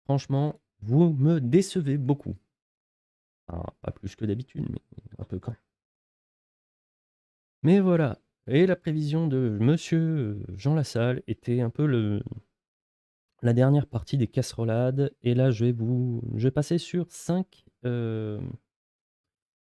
S1: Franchement, vous me décevez beaucoup. Enfin, pas plus que d'habitude, mais un peu quand même. Mais voilà. Et la prévision de monsieur Jean Lassalle était un peu la dernière partie des casserolades. Et là, je vais passer sur 5